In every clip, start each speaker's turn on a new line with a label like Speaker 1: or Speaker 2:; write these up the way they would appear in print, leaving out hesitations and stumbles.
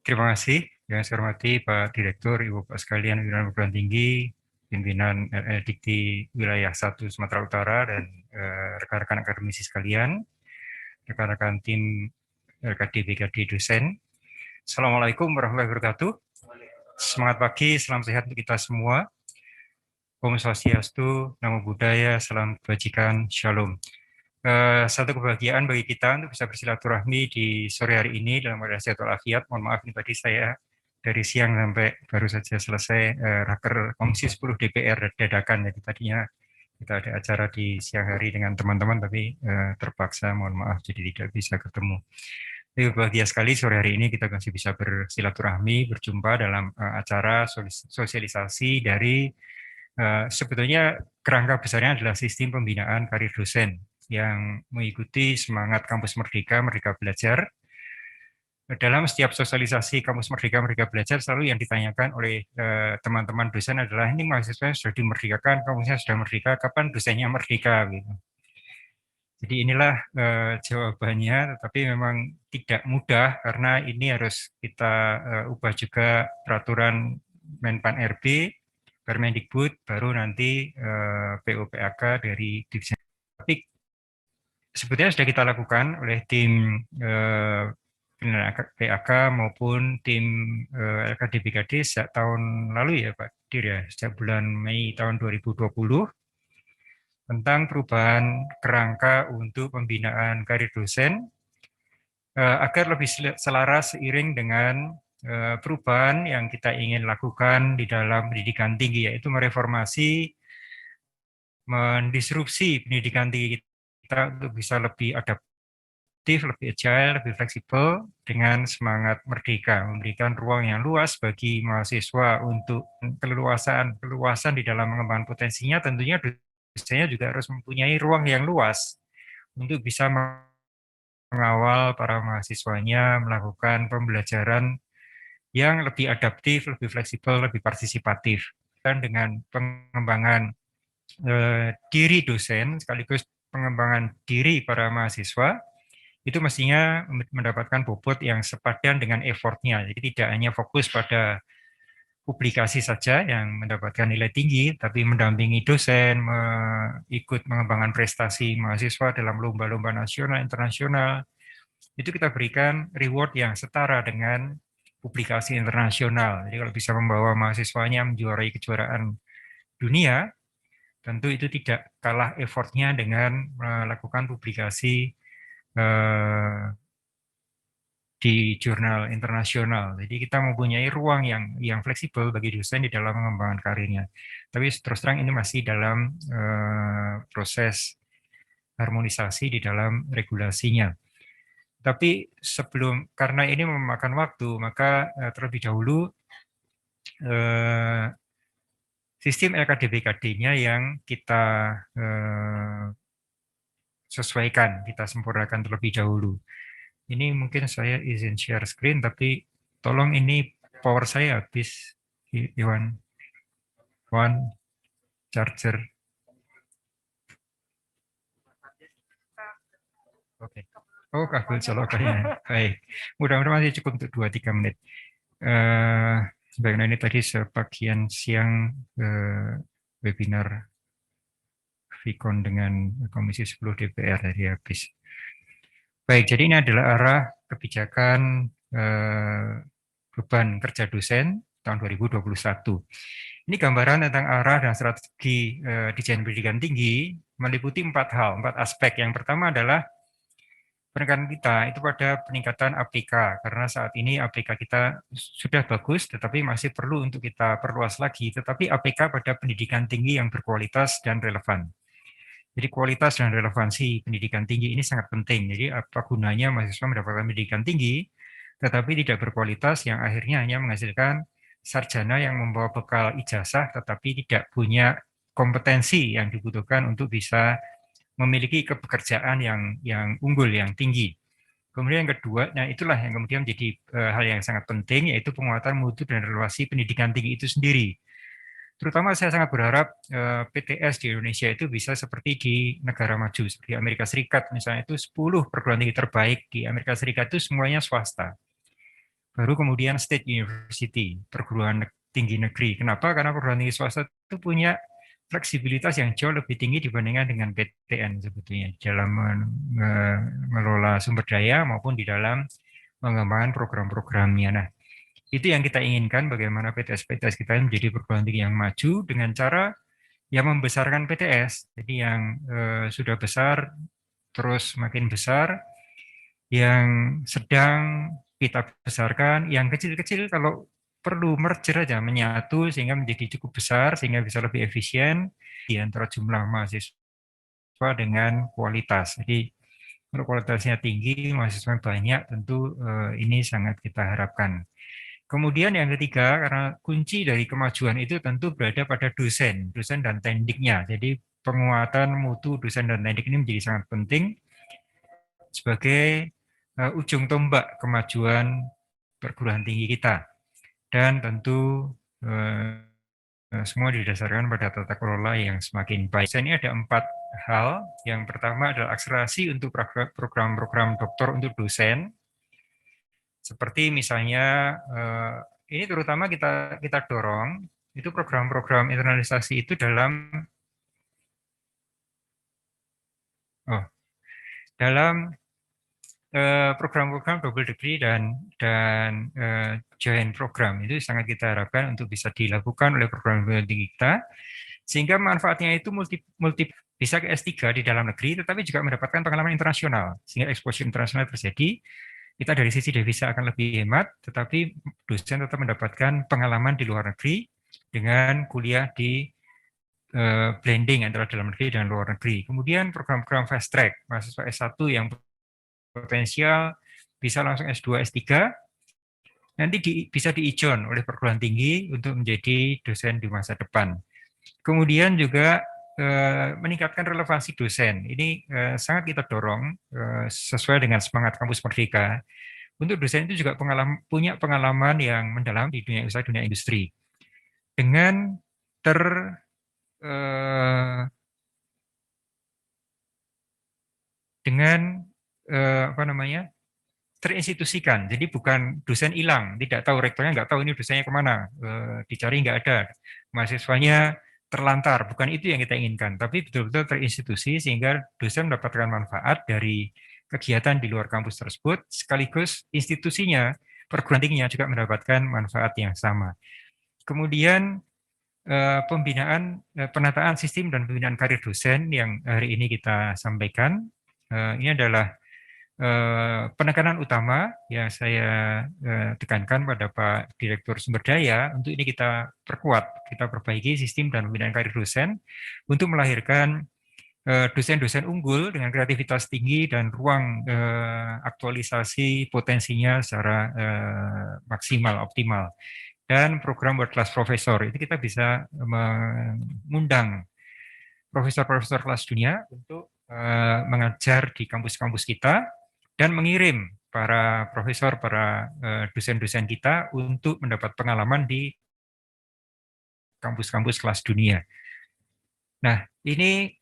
Speaker 1: Terima kasih yang saya hormati Pak Direktur, Ibu Bapak sekalian, pimpinan perguruan tinggi, pimpinan Dikti Wilayah 1 Sumatera Utara, dan rekan-rekan akademisi sekalian, rekan-rekan tim LKD-BKD dosen. Assalamualaikum warahmatullahi wabarakatuh. Semangat pagi, salam sehat untuk kita semua. Om Swastiastu, Namo Buddhaya, salam kebajikan, Shalom. Satu kebahagiaan bagi kita untuk bisa bersilaturahmi di sore hari ini dalam keadaan sehat walafiat. Mohon maaf nih tadi saya dari siang sampai baru saja selesai raker Komisi 10 DPR dadakan. Jadi tadinya kita ada acara di siang hari dengan teman-teman, tapi terpaksa, mohon maaf, jadi tidak bisa ketemu. Tapi bahagia sekali sore hari ini kita masih bisa bersilaturahmi, berjumpa dalam acara sosialisasi dari sebetulnya kerangka besarnya adalah sistem pembinaan karir dosen yang mengikuti semangat Kampus Merdeka, Merdeka Belajar. Dalam setiap sosialisasi Kampus Merdeka, Merdeka Belajar selalu yang ditanyakan oleh teman-teman dosen adalah, ini mahasiswa sudah dimerdekakan, kampusnya sudah merdeka, kapan dosennya merdeka? Gitu. Jadi inilah jawabannya, tetapi memang tidak mudah karena ini harus kita ubah juga peraturan Menpan RB, Permendikbud, baru nanti POPAK dari Divisi. Tapi sebetulnya sudah kita lakukan oleh tim PAK maupun tim LKD-BKD sejak tahun lalu ya Pak Dir ya, sejak bulan Mei tahun 2020 tentang perubahan kerangka untuk pembinaan karir dosen agar lebih selaras seiring dengan perubahan yang kita ingin lakukan di dalam pendidikan tinggi, yaitu mereformasi, mendisrupsi pendidikan tinggi kita untuk bisa lebih adaptif, lebih agile, lebih fleksibel dengan semangat merdeka, memberikan ruang yang luas bagi mahasiswa untuk keluasan di dalam mengembangkan potensinya. Tentunya dosennya juga harus mempunyai ruang yang luas untuk bisa mengawal para mahasiswanya melakukan pembelajaran yang lebih adaptif, lebih fleksibel, lebih partisipatif. Dan dengan pengembangan diri dosen sekaligus pengembangan diri para mahasiswa, itu mestinya mendapatkan bobot yang sepadan dengan effortnya. Jadi tidak hanya fokus pada publikasi saja yang mendapatkan nilai tinggi, tapi mendampingi dosen, ikut mengembangkan prestasi mahasiswa dalam lomba-lomba nasional, internasional. Itu kita berikan reward yang setara dengan publikasi internasional. Jadi kalau bisa membawa mahasiswanya menjuarai kejuaraan dunia, tentu itu tidak kalah effortnya dengan melakukan publikasi di jurnal internasional. Jadi kita mempunyai ruang yang fleksibel bagi dosen di dalam mengembangkan karirnya. Tapi terus terang ini masih dalam proses harmonisasi di dalam regulasinya. Tapi sebelum, karena ini memakan waktu, maka terlebih dahulu sistem LKD-BKD-nya yang kita sesuaikan, kita sempurnakan terlebih dahulu. Ini mungkin saya izin share screen, tapi tolong ini power saya habis, Iwan. One charger. Oke. Oh, kabel colokannya. Baik. Mudah-mudahan masih cukup untuk 2-3 menit. Sebagaimana ini tadi sebagian siang webinar Vicon dengan Komisi 10 DPR dari habis. Baik, jadi ini adalah arah kebijakan beban kerja dosen tahun 2021. Ini gambaran tentang arah dan strategi desain pendidikan tinggi meliputi 4 hal, 4 aspek. Yang pertama adalah penekanan kita itu pada peningkatan APK, karena saat ini APK kita sudah bagus, tetapi masih perlu untuk kita perluas lagi, tetapi APK pada pendidikan tinggi yang berkualitas dan relevan. Jadi kualitas dan relevansi pendidikan tinggi ini sangat penting. Jadi apa gunanya mahasiswa mendapatkan pendidikan tinggi, tetapi tidak berkualitas yang akhirnya hanya menghasilkan sarjana yang membawa bekal ijazah, tetapi tidak punya kompetensi yang dibutuhkan untuk bisa memiliki pekerjaan yang unggul, yang tinggi. Kemudian yang kedua, nah itulah yang kemudian menjadi hal yang sangat penting, yaitu penguatan mutu dan relasi pendidikan tinggi itu sendiri. Terutama saya sangat berharap PTS di Indonesia itu bisa seperti di negara maju, seperti Amerika Serikat misalnya, itu 10 perguruan tinggi terbaik di Amerika Serikat itu semuanya swasta. baru kemudian state university, perguruan tinggi negeri. Kenapa? Karena perguruan tinggi swasta itu punya fleksibilitas yang jauh lebih tinggi dibandingkan dengan PTN sebetulnya dalam mengelola sumber daya maupun di dalam mengembangkan program-programnya. Nah, itu yang kita inginkan, bagaimana PTS-PTS kita menjadi perguruan tinggi yang maju dengan cara yang membesarkan PTS. Jadi yang sudah besar terus makin besar, yang sedang kita besarkan, yang kecil-kecil kalau perlu merger aja, menyatu sehingga menjadi cukup besar, sehingga bisa lebih efisien di antara jumlah mahasiswa dengan kualitas. Jadi kalau kualitasnya tinggi, mahasiswa banyak, tentu ini sangat kita harapkan. Kemudian yang ketiga, karena kunci dari kemajuan itu tentu berada pada dosen dan tendiknya. Jadi penguatan mutu dosen dan tendik ini menjadi sangat penting sebagai ujung tombak kemajuan perguruan tinggi kita. Dan tentu semua didasarkan pada tata kelola yang semakin baik. Ini ada 4 hal. Yang pertama adalah akselerasi untuk program-program doktor untuk dosen. Seperti misalnya, ini terutama kita dorong, itu program-program internalisasi itu dalam program-program double degree dan joint program itu sangat kita harapkan untuk bisa dilakukan oleh program tinggi kita, sehingga manfaatnya itu multi bisa ke S3 di dalam negeri, tetapi juga mendapatkan pengalaman internasional, sehingga exposure internasional terjadi. Kita dari sisi devisa akan lebih hemat, tetapi dosen tetap mendapatkan pengalaman di luar negeri dengan kuliah di blending antara dalam negeri dan luar negeri. Kemudian program-program fast track, mahasiswa S1 yang potensial bisa langsung S2, S3, nanti bisa diijon oleh perguruan tinggi untuk menjadi dosen di masa depan. Kemudian juga meningkatkan relevansi dosen. Ini sangat kita dorong sesuai dengan semangat Kampus Merdeka. Untuk dosen itu juga punya pengalaman yang mendalam di dunia usaha, dunia industri. Dengan terinstitusikan. Jadi bukan dosen hilang, tidak tahu, rektornya nggak tahu ini dosennya kemana, dicari nggak ada, mahasiswanya terlantar, bukan itu yang kita inginkan, tapi betul-betul terinstitusi sehingga dosen mendapatkan manfaat dari kegiatan di luar kampus tersebut, sekaligus institusinya, perguruan tingginya juga mendapatkan manfaat yang sama. Kemudian pembinaan, penataan sistem dan pembinaan karir dosen yang hari ini kita sampaikan, ini adalah penekanan utama yang saya tekankan pada Pak Direktur Sumber Daya. Untuk ini kita perkuat, kita perbaiki sistem dan pembinaan karir dosen untuk melahirkan dosen-dosen unggul dengan kreativitas tinggi dan ruang aktualisasi potensinya secara maksimal, optimal. Dan program World Class Professor, itu kita bisa mengundang profesor-profesor kelas dunia untuk mengajar di kampus-kampus kita, dan mengirim para profesor, para dosen-dosen kita untuk mendapat pengalaman di kampus-kampus kelas dunia. Nah, ini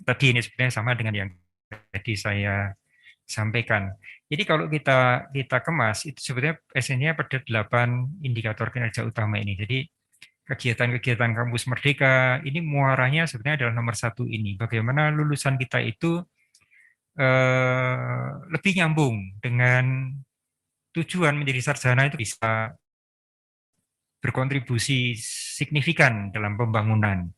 Speaker 1: tadi ini sebenarnya sama dengan yang tadi saya sampaikan. Jadi kalau kita kemas, itu sebenarnya esensinya pada 8 indikator kinerja utama ini. Jadi kegiatan-kegiatan Kampus Merdeka ini muaranya sebenarnya adalah nomor 1 ini. Bagaimana lulusan kita itu lebih nyambung dengan tujuan menjadi sarjana, itu bisa berkontribusi signifikan dalam pembangunan.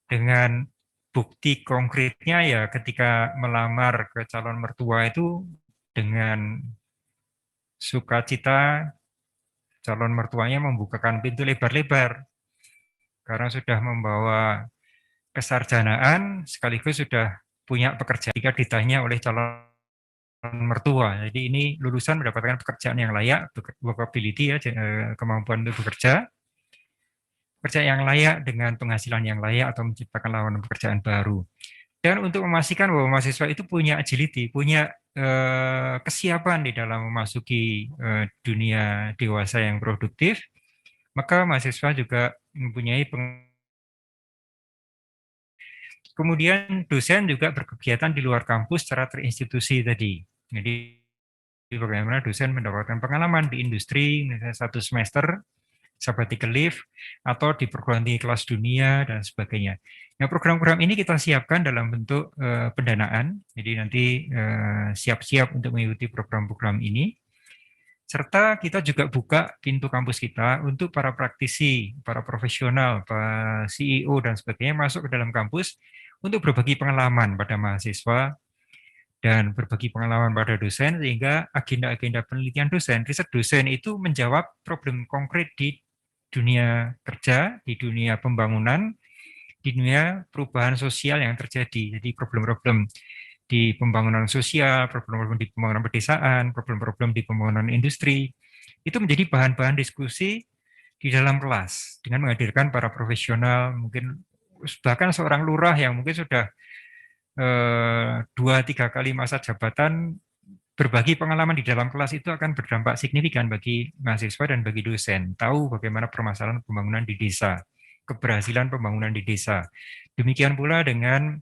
Speaker 1: Dengan bukti konkretnya ya ketika melamar ke calon mertua itu dengan sukacita calon mertuanya membukakan pintu lebar-lebar karena sudah membawa kesarjanaan sekaligus sudah punya pekerjaan jika ditanya oleh calon mertua. Jadi ini lulusan mendapatkan pekerjaan yang layak, workability ya, kemampuan untuk bekerja yang layak dengan penghasilan yang layak atau menciptakan lapangan pekerjaan baru. Dan untuk memastikan bahwa mahasiswa itu punya agility, punya kesiapan di dalam memasuki dunia dewasa yang produktif, maka mahasiswa juga mempunyai kemudian dosen juga berkegiatan di luar kampus secara terinstitusi tadi. Jadi bagaimana dosen mendapatkan pengalaman di industri, misalnya 1 semester, sabbatical leave, atau di perguruan tinggi kelas dunia, dan sebagainya. Nah, program-program ini kita siapkan dalam bentuk pendanaan, jadi nanti siap-siap untuk mengikuti program-program ini, serta kita juga buka pintu kampus kita untuk para praktisi, para profesional, para CEO, dan sebagainya masuk ke dalam kampus untuk berbagi pengalaman pada mahasiswa dan berbagi pengalaman pada dosen, sehingga agenda-agenda penelitian dosen, riset dosen itu menjawab problem konkret di dunia kerja, di dunia pembangunan, di dunia perubahan sosial yang terjadi. Jadi problem-problem di pembangunan sosial, problem-problem di pembangunan pedesaan, problem-problem di pembangunan industri, itu menjadi bahan-bahan diskusi di dalam kelas dengan menghadirkan para profesional, mungkin bahkan seorang lurah yang mungkin sudah 2-3 kali masa jabatan, berbagi pengalaman di dalam kelas itu akan berdampak signifikan bagi mahasiswa dan bagi dosen. Tahu bagaimana permasalahan pembangunan di desa, keberhasilan pembangunan di desa. Demikian pula dengan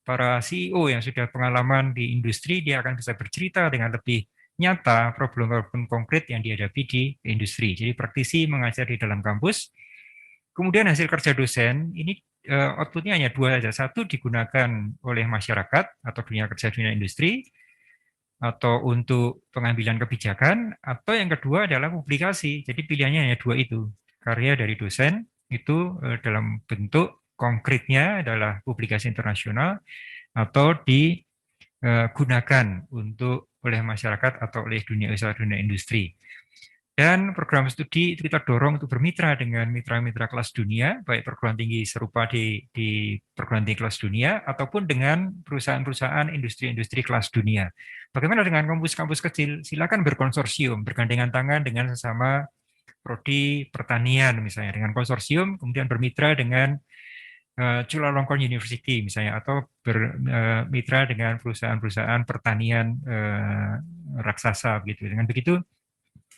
Speaker 1: para CEO yang sudah pengalaman di industri, dia akan bisa bercerita dengan lebih nyata problem-problem konkret yang dihadapi di industri. Jadi praktisi mengajar di dalam kampus. Kemudian hasil kerja dosen ini outputnya hanya 2 saja. Satu digunakan oleh masyarakat atau dunia kerja dunia industri, atau untuk pengambilan kebijakan, atau yang kedua adalah publikasi. Jadi pilihannya hanya 2 itu. Karya dari dosen itu dalam bentuk konkretnya adalah publikasi internasional, atau digunakan untuk oleh masyarakat atau oleh dunia usaha dunia industri. Dan program studi itu kita dorong untuk bermitra dengan mitra-mitra kelas dunia, baik perguruan tinggi serupa di perguruan tinggi kelas dunia, ataupun dengan perusahaan-perusahaan industri-industri kelas dunia. Bagaimana dengan kampus-kampus kecil? Silakan berkonsorsium, bergandengan tangan dengan sesama prodi pertanian misalnya, dengan konsorsium, kemudian bermitra dengan Chulalongkorn University misalnya, atau bermitra dengan perusahaan-perusahaan pertanian raksasa begitu. Dengan begitu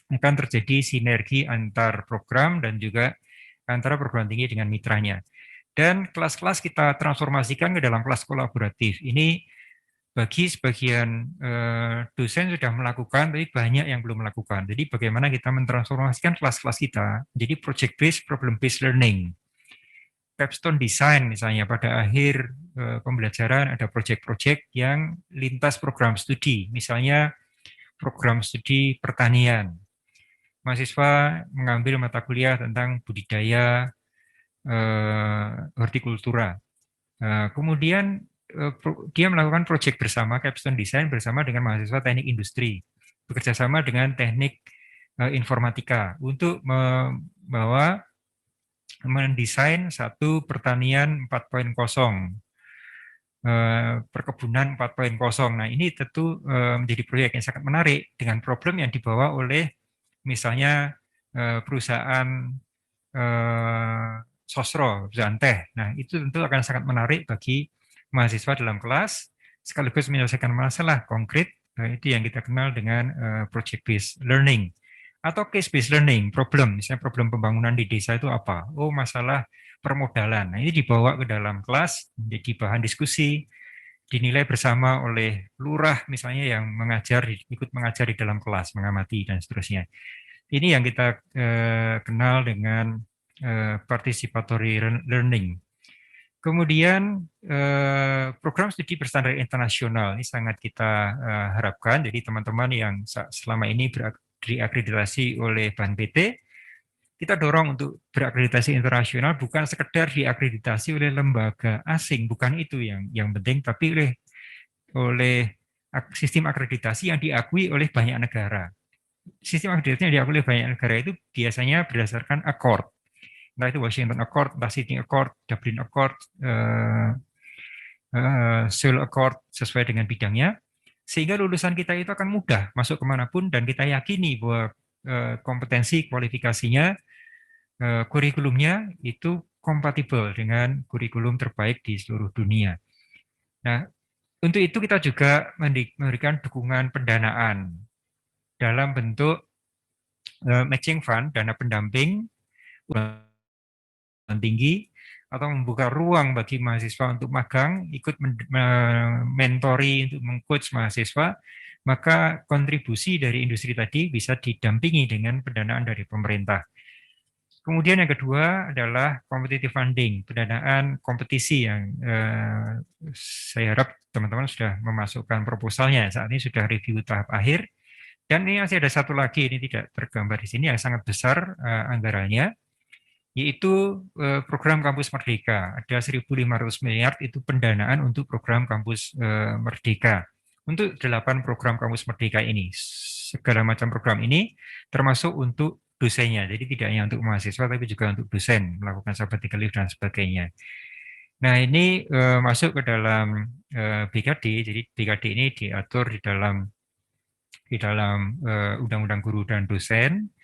Speaker 1: akan terjadi sinergi antar program dan juga antara perguruan tinggi dengan mitranya. Dan kelas-kelas kita transformasikan ke dalam kelas kolaboratif. Ini bagi sebagian dosen sudah melakukan, tapi banyak yang belum melakukan. Jadi bagaimana kita mentransformasikan kelas-kelas kita jadi project-based, problem-based learning. Capstone design misalnya, pada akhir pembelajaran ada project-project yang lintas program studi, misalnya program studi pertanian. Mahasiswa mengambil mata kuliah tentang budidaya hortikultura. Kemudian dia melakukan proyek bersama, capstone design bersama dengan mahasiswa teknik industri, bekerjasama dengan teknik informatika untuk membawa mendesain satu pertanian 4.0, perkebunan 4.0. Nah, ini tentu menjadi proyek yang sangat menarik dengan problem yang dibawa oleh misalnya perusahaan sosro, perusahaan teh. Nah, itu tentu akan sangat menarik bagi mahasiswa dalam kelas, sekaligus menyelesaikan masalah konkret. Itu yang kita kenal dengan project-based learning. Atau case-based learning, problem. Misalnya problem pembangunan di desa itu apa? Oh, masalah permodalan. Nah, ini dibawa ke dalam kelas, menjadi bahan diskusi, dinilai bersama oleh lurah misalnya yang mengajar, ikut mengajar di dalam kelas, mengamati, dan seterusnya. Ini yang kita kenal dengan participatory learning. Kemudian program studi berstandar internasional ini sangat kita harapkan. Jadi teman-teman yang selama ini diakreditasi oleh BANPT, kita dorong untuk berakreditasi internasional, bukan sekedar diakreditasi oleh lembaga asing, bukan itu yang penting, tapi oleh sistem akreditasi yang diakui oleh banyak negara. Sistem akreditasi yang diakui oleh banyak negara itu biasanya berdasarkan accord. Entah itu Washington Accord, entah Sydney Accord, Dublin Accord, Seoul Accord, sesuai dengan bidangnya, sehingga lulusan kita itu akan mudah masuk kemanapun, dan kita yakini bahwa kompetensi kualifikasinya, kurikulumnya itu kompatibel dengan kurikulum terbaik di seluruh dunia. Nah, untuk itu kita juga memberikan dukungan pendanaan dalam bentuk matching fund, dana pendamping tinggi, atau membuka ruang bagi mahasiswa untuk magang, ikut mentori, untuk meng-coach mahasiswa, maka kontribusi dari industri tadi bisa didampingi dengan pendanaan dari pemerintah. Kemudian yang kedua adalah competitive funding, pendanaan kompetisi yang saya harap teman-teman sudah memasukkan proposalnya. Saat ini sudah review tahap akhir. Dan ini masih ada satu lagi, ini tidak tergambar di sini, yang sangat besar anggarannya, yaitu program Kampus Merdeka. Ada 1.500 miliar itu pendanaan untuk program Kampus Merdeka. Untuk 8 program Kampus Merdeka ini, segala macam program ini termasuk untuk dosennya, jadi tidak hanya untuk mahasiswa tapi juga untuk dosen melakukan sabbatical leave dan sebagainya. Nah ini masuk ke dalam BKD, jadi BKD ini diatur di dalam Undang-Undang Guru dan Dosen,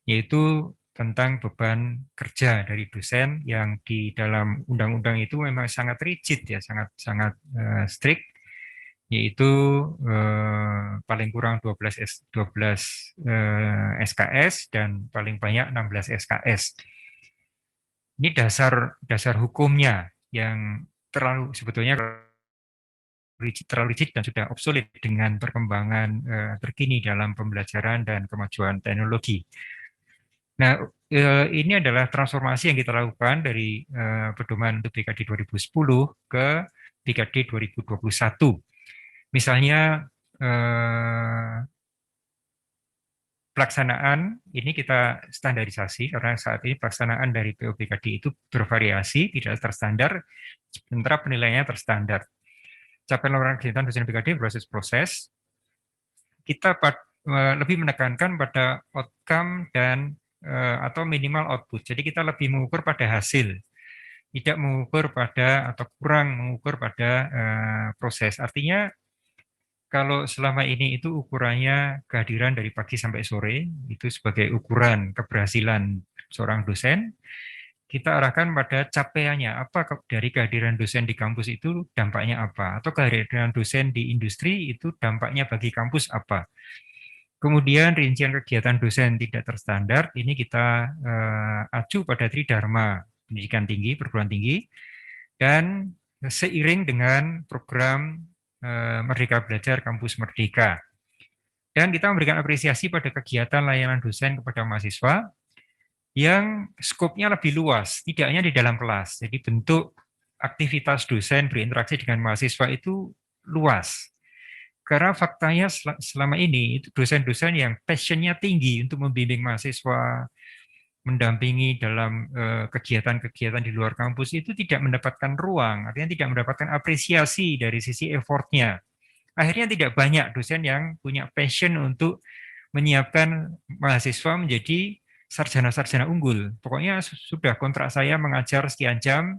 Speaker 1: yaitu tentang beban kerja dari dosen yang di dalam undang-undang itu memang sangat rigid ya, sangat strict, yaitu paling kurang 12 SKS dan paling banyak 16 SKS. Ini dasar hukumnya yang sebetulnya terlalu rigid dan sudah obsolete dengan perkembangan terkini dalam pembelajaran dan kemajuan teknologi. Nah, ini adalah transformasi yang kita lakukan dari pedoman untuk BKD 2010 ke BKD 2021. Misalnya pelaksanaan ini kita standarisasi karena saat ini pelaksanaan dari POBKD itu bervariasi, tidak terstandar, sementara penilaiannya terstandar. Capaian laporan kegiatan dosen BKD proses-proses, kita lebih menekankan pada outcome dan atau minimal output. Jadi kita lebih mengukur pada hasil, tidak mengukur pada atau kurang mengukur pada proses. Artinya kalau selama ini itu ukurannya kehadiran dari pagi sampai sore, itu sebagai ukuran keberhasilan seorang dosen, kita arahkan pada capaiannya, apa dari kehadiran dosen di kampus itu dampaknya apa, atau kehadiran dosen di industri itu dampaknya bagi kampus apa. Kemudian rincian kegiatan dosen tidak terstandar, ini kita acu pada Tridharma Pendidikan Tinggi, Perguruan Tinggi, dan seiring dengan program Merdeka Belajar Kampus Merdeka. Dan kita memberikan apresiasi pada kegiatan layanan dosen kepada mahasiswa yang skopnya lebih luas, tidak hanya di dalam kelas. Jadi bentuk aktivitas dosen berinteraksi dengan mahasiswa itu luas. Karena faktanya selama ini itu dosen-dosen yang passionnya tinggi untuk membimbing mahasiswa, mendampingi dalam kegiatan-kegiatan di luar kampus itu tidak mendapatkan ruang, artinya tidak mendapatkan apresiasi dari sisi effortnya. Akhirnya tidak banyak dosen yang punya passion untuk menyiapkan mahasiswa menjadi sarjana-sarjana unggul. Pokoknya sudah kontrak saya mengajar sekian jam,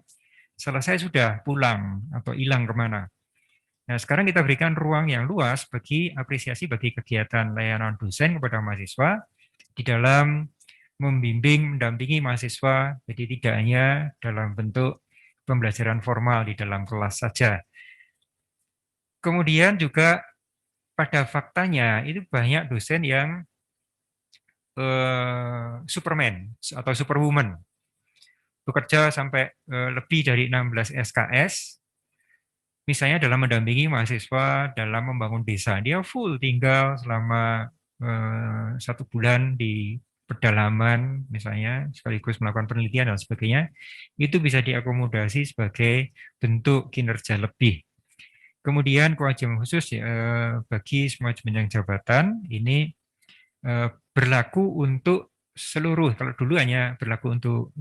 Speaker 1: selesai sudah pulang atau hilang kemana. Nah, sekarang kita berikan ruang yang luas bagi apresiasi bagi kegiatan layanan dosen kepada mahasiswa di dalam membimbing, mendampingi mahasiswa, jadi tidak hanya dalam bentuk pembelajaran formal di dalam kelas saja. Kemudian juga pada faktanya itu banyak dosen yang Superman atau Superwoman, bekerja sampai lebih dari 16 SKS, misalnya dalam mendampingi mahasiswa dalam membangun desa. Dia full tinggal selama 1 bulan di pedalaman, misalnya sekaligus melakukan penelitian dan sebagainya, itu bisa diakomodasi sebagai bentuk kinerja lebih. Kemudian kewajiban khusus bagi semua jenjang jabatan ini berlaku untuk seluruh, kalau dulu hanya berlaku untuk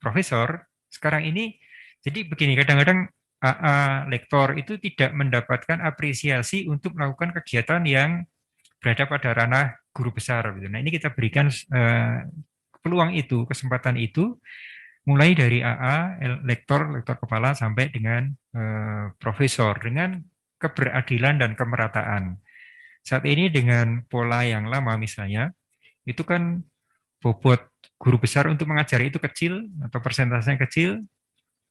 Speaker 1: profesor, sekarang ini jadi begini, kadang-kadang AA, lektor itu tidak mendapatkan apresiasi untuk melakukan kegiatan yang berada pada ranah guru besar. Nah ini kita berikan peluang itu, kesempatan itu, mulai dari AA, lektor kepala sampai dengan profesor, dengan keberadilan dan kemerataan. Saat ini dengan pola yang lama misalnya, itu kan bobot guru besar untuk mengajar itu kecil atau persentasenya kecil,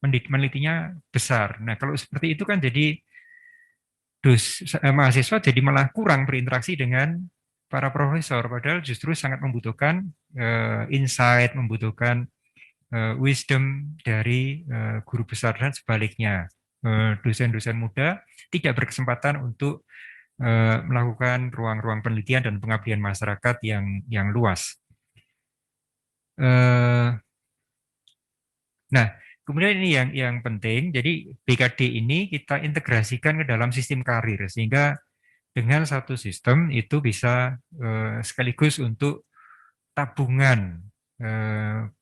Speaker 1: menelitinya besar. Nah kalau seperti itu kan jadi mahasiswa jadi malah kurang berinteraksi dengan para profesor, padahal justru sangat membutuhkan insight, membutuhkan wisdom dari guru besar dan sebaliknya. Dosen-dosen muda tidak berkesempatan untuk melakukan ruang-ruang penelitian dan pengabdian masyarakat yang luas. Nah, kemudian ini yang penting, jadi BKD ini kita integrasikan ke dalam sistem karir, sehingga dengan satu sistem itu bisa sekaligus untuk tabungan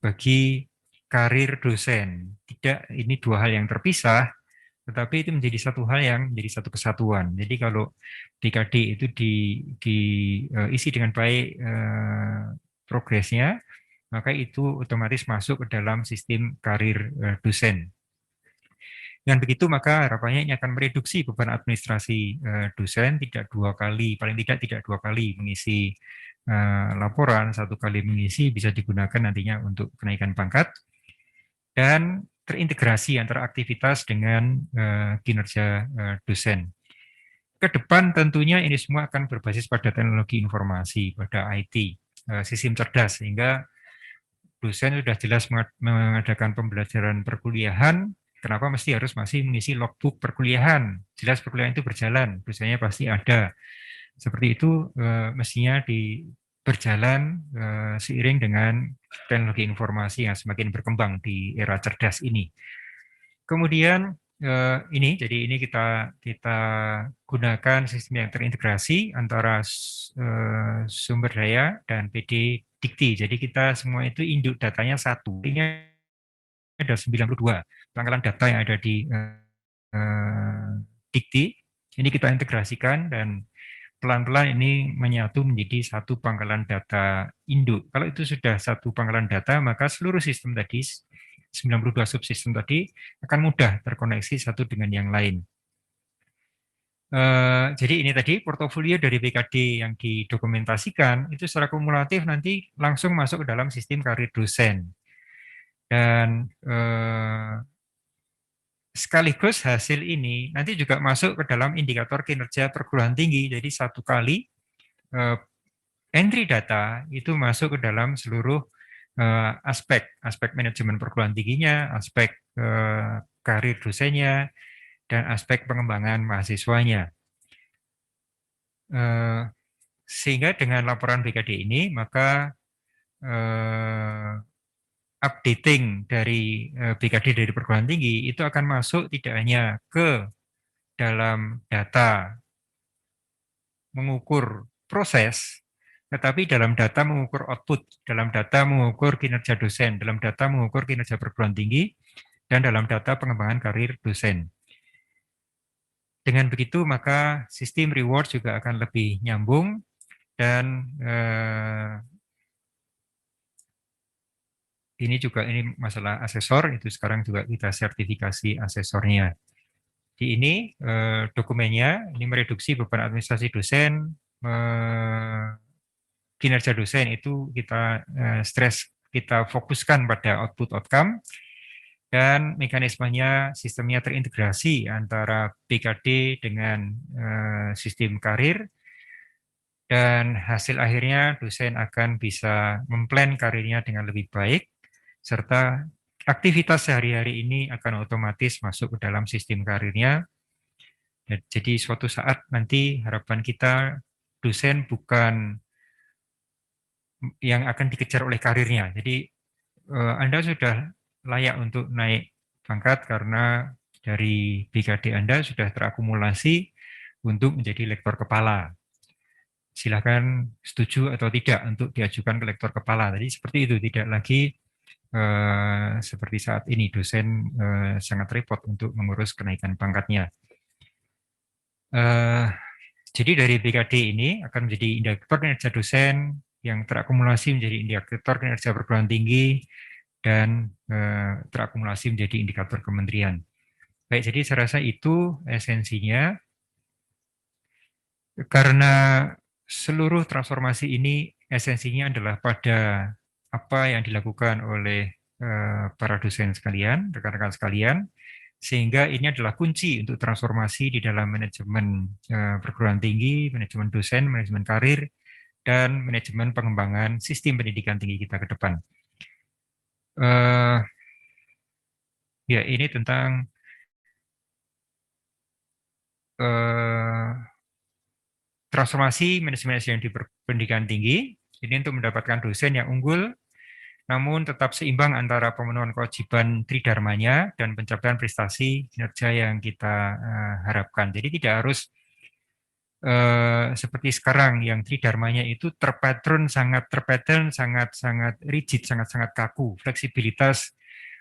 Speaker 1: bagi karir dosen. Tidak, ini dua hal yang terpisah, tetapi itu menjadi satu hal yang menjadi satu kesatuan. Jadi kalau BKD itu diisi dengan baik progresnya, maka itu otomatis masuk ke dalam sistem karir dosen. Dengan begitu maka harapannya ini akan mereduksi beban administrasi dosen, tidak dua kali, paling tidak dua kali mengisi laporan, satu kali mengisi bisa digunakan nantinya untuk kenaikan pangkat, dan terintegrasi antara aktivitas dengan kinerja dosen. Ke depan tentunya ini semua akan berbasis pada teknologi informasi, pada IT, sistem cerdas, sehingga dosen sudah jelas mengadakan pembelajaran perkuliahan, kenapa mesti harus masih mengisi logbook perkuliahan? Jelas perkuliahan itu berjalan, dosennya pasti ada. Seperti itu mestinya berjalan seiring dengan teknologi informasi yang semakin berkembang di era cerdas ini. Kemudian jadi ini kita gunakan sistem yang terintegrasi antara sumber daya dan PD Dikti. Jadi kita semua itu induk datanya satu. Ini ada 92 pangkalan data yang ada di Dikti. Ini kita integrasikan dan pelan-pelan ini menyatu menjadi satu pangkalan data induk. Kalau itu sudah satu pangkalan data, maka seluruh sistem tadi, 92 subsistem tadi, akan mudah terkoneksi satu dengan yang lain. Jadi ini tadi portofolio dari BKD yang didokumentasikan, itu secara kumulatif nanti langsung masuk ke dalam sistem karir dosen. Dan sekaligus hasil ini nanti juga masuk ke dalam indikator kinerja perguruan tinggi. Jadi satu kali entry data itu masuk ke dalam seluruh aspek manajemen perguruan tingginya, aspek karir dosennya, dan aspek pengembangan mahasiswanya. Sehingga dengan laporan BKD ini, maka updating dari BKD dari perguruan tinggi itu akan masuk tidak hanya ke dalam data mengukur proses, tetapi dalam data mengukur output, dalam data mengukur kinerja dosen, dalam data mengukur kinerja perguruan tinggi, dan dalam data pengembangan karir dosen. Dengan begitu, maka sistem reward juga akan lebih nyambung, dan ini masalah asesor, itu sekarang juga kita sertifikasi asesornya. Di ini dokumennya, ini mereduksi beban administrasi dosen, kinerja dosen itu kita kita fokuskan pada output outcome, dan mekanismenya sistemnya terintegrasi antara BKD dengan sistem karir, dan hasil akhirnya dosen akan bisa memplan karirnya dengan lebih baik, serta aktivitas sehari-hari ini akan otomatis masuk ke dalam sistem karirnya. Jadi suatu saat nanti harapan kita dosen bukan yang akan dikejar oleh karirnya. Jadi Anda sudah layak untuk naik pangkat karena dari BKD Anda sudah terakumulasi untuk menjadi lektor kepala. Silakan setuju atau tidak untuk diajukan ke lektor kepala. Jadi seperti itu, tidak lagi seperti saat ini dosen sangat repot untuk mengurus kenaikan pangkatnya. Jadi dari BKD ini akan menjadi indikator kinerja dosen yang terakumulasi menjadi indikator kinerja perguruan tinggi, dan terakumulasi menjadi indikator kementerian. Baik, jadi saya rasa itu esensinya. Karena seluruh transformasi ini esensinya adalah pada apa yang dilakukan oleh para dosen sekalian, rekan-rekan sekalian, sehingga ini adalah kunci untuk transformasi di dalam manajemen perguruan tinggi, manajemen dosen, manajemen karir, dan manajemen pengembangan sistem pendidikan tinggi kita ke depan. Ya, ini tentang transformasi manajemen SDM di pendidikan tinggi, ini untuk mendapatkan dosen yang unggul, namun tetap seimbang antara pemenuhan kewajiban tridharmanya dan pencapaian prestasi kinerja yang kita harapkan. Jadi tidak harus seperti sekarang yang tridharmanya itu sangat rigid, sangat kaku. Fleksibilitas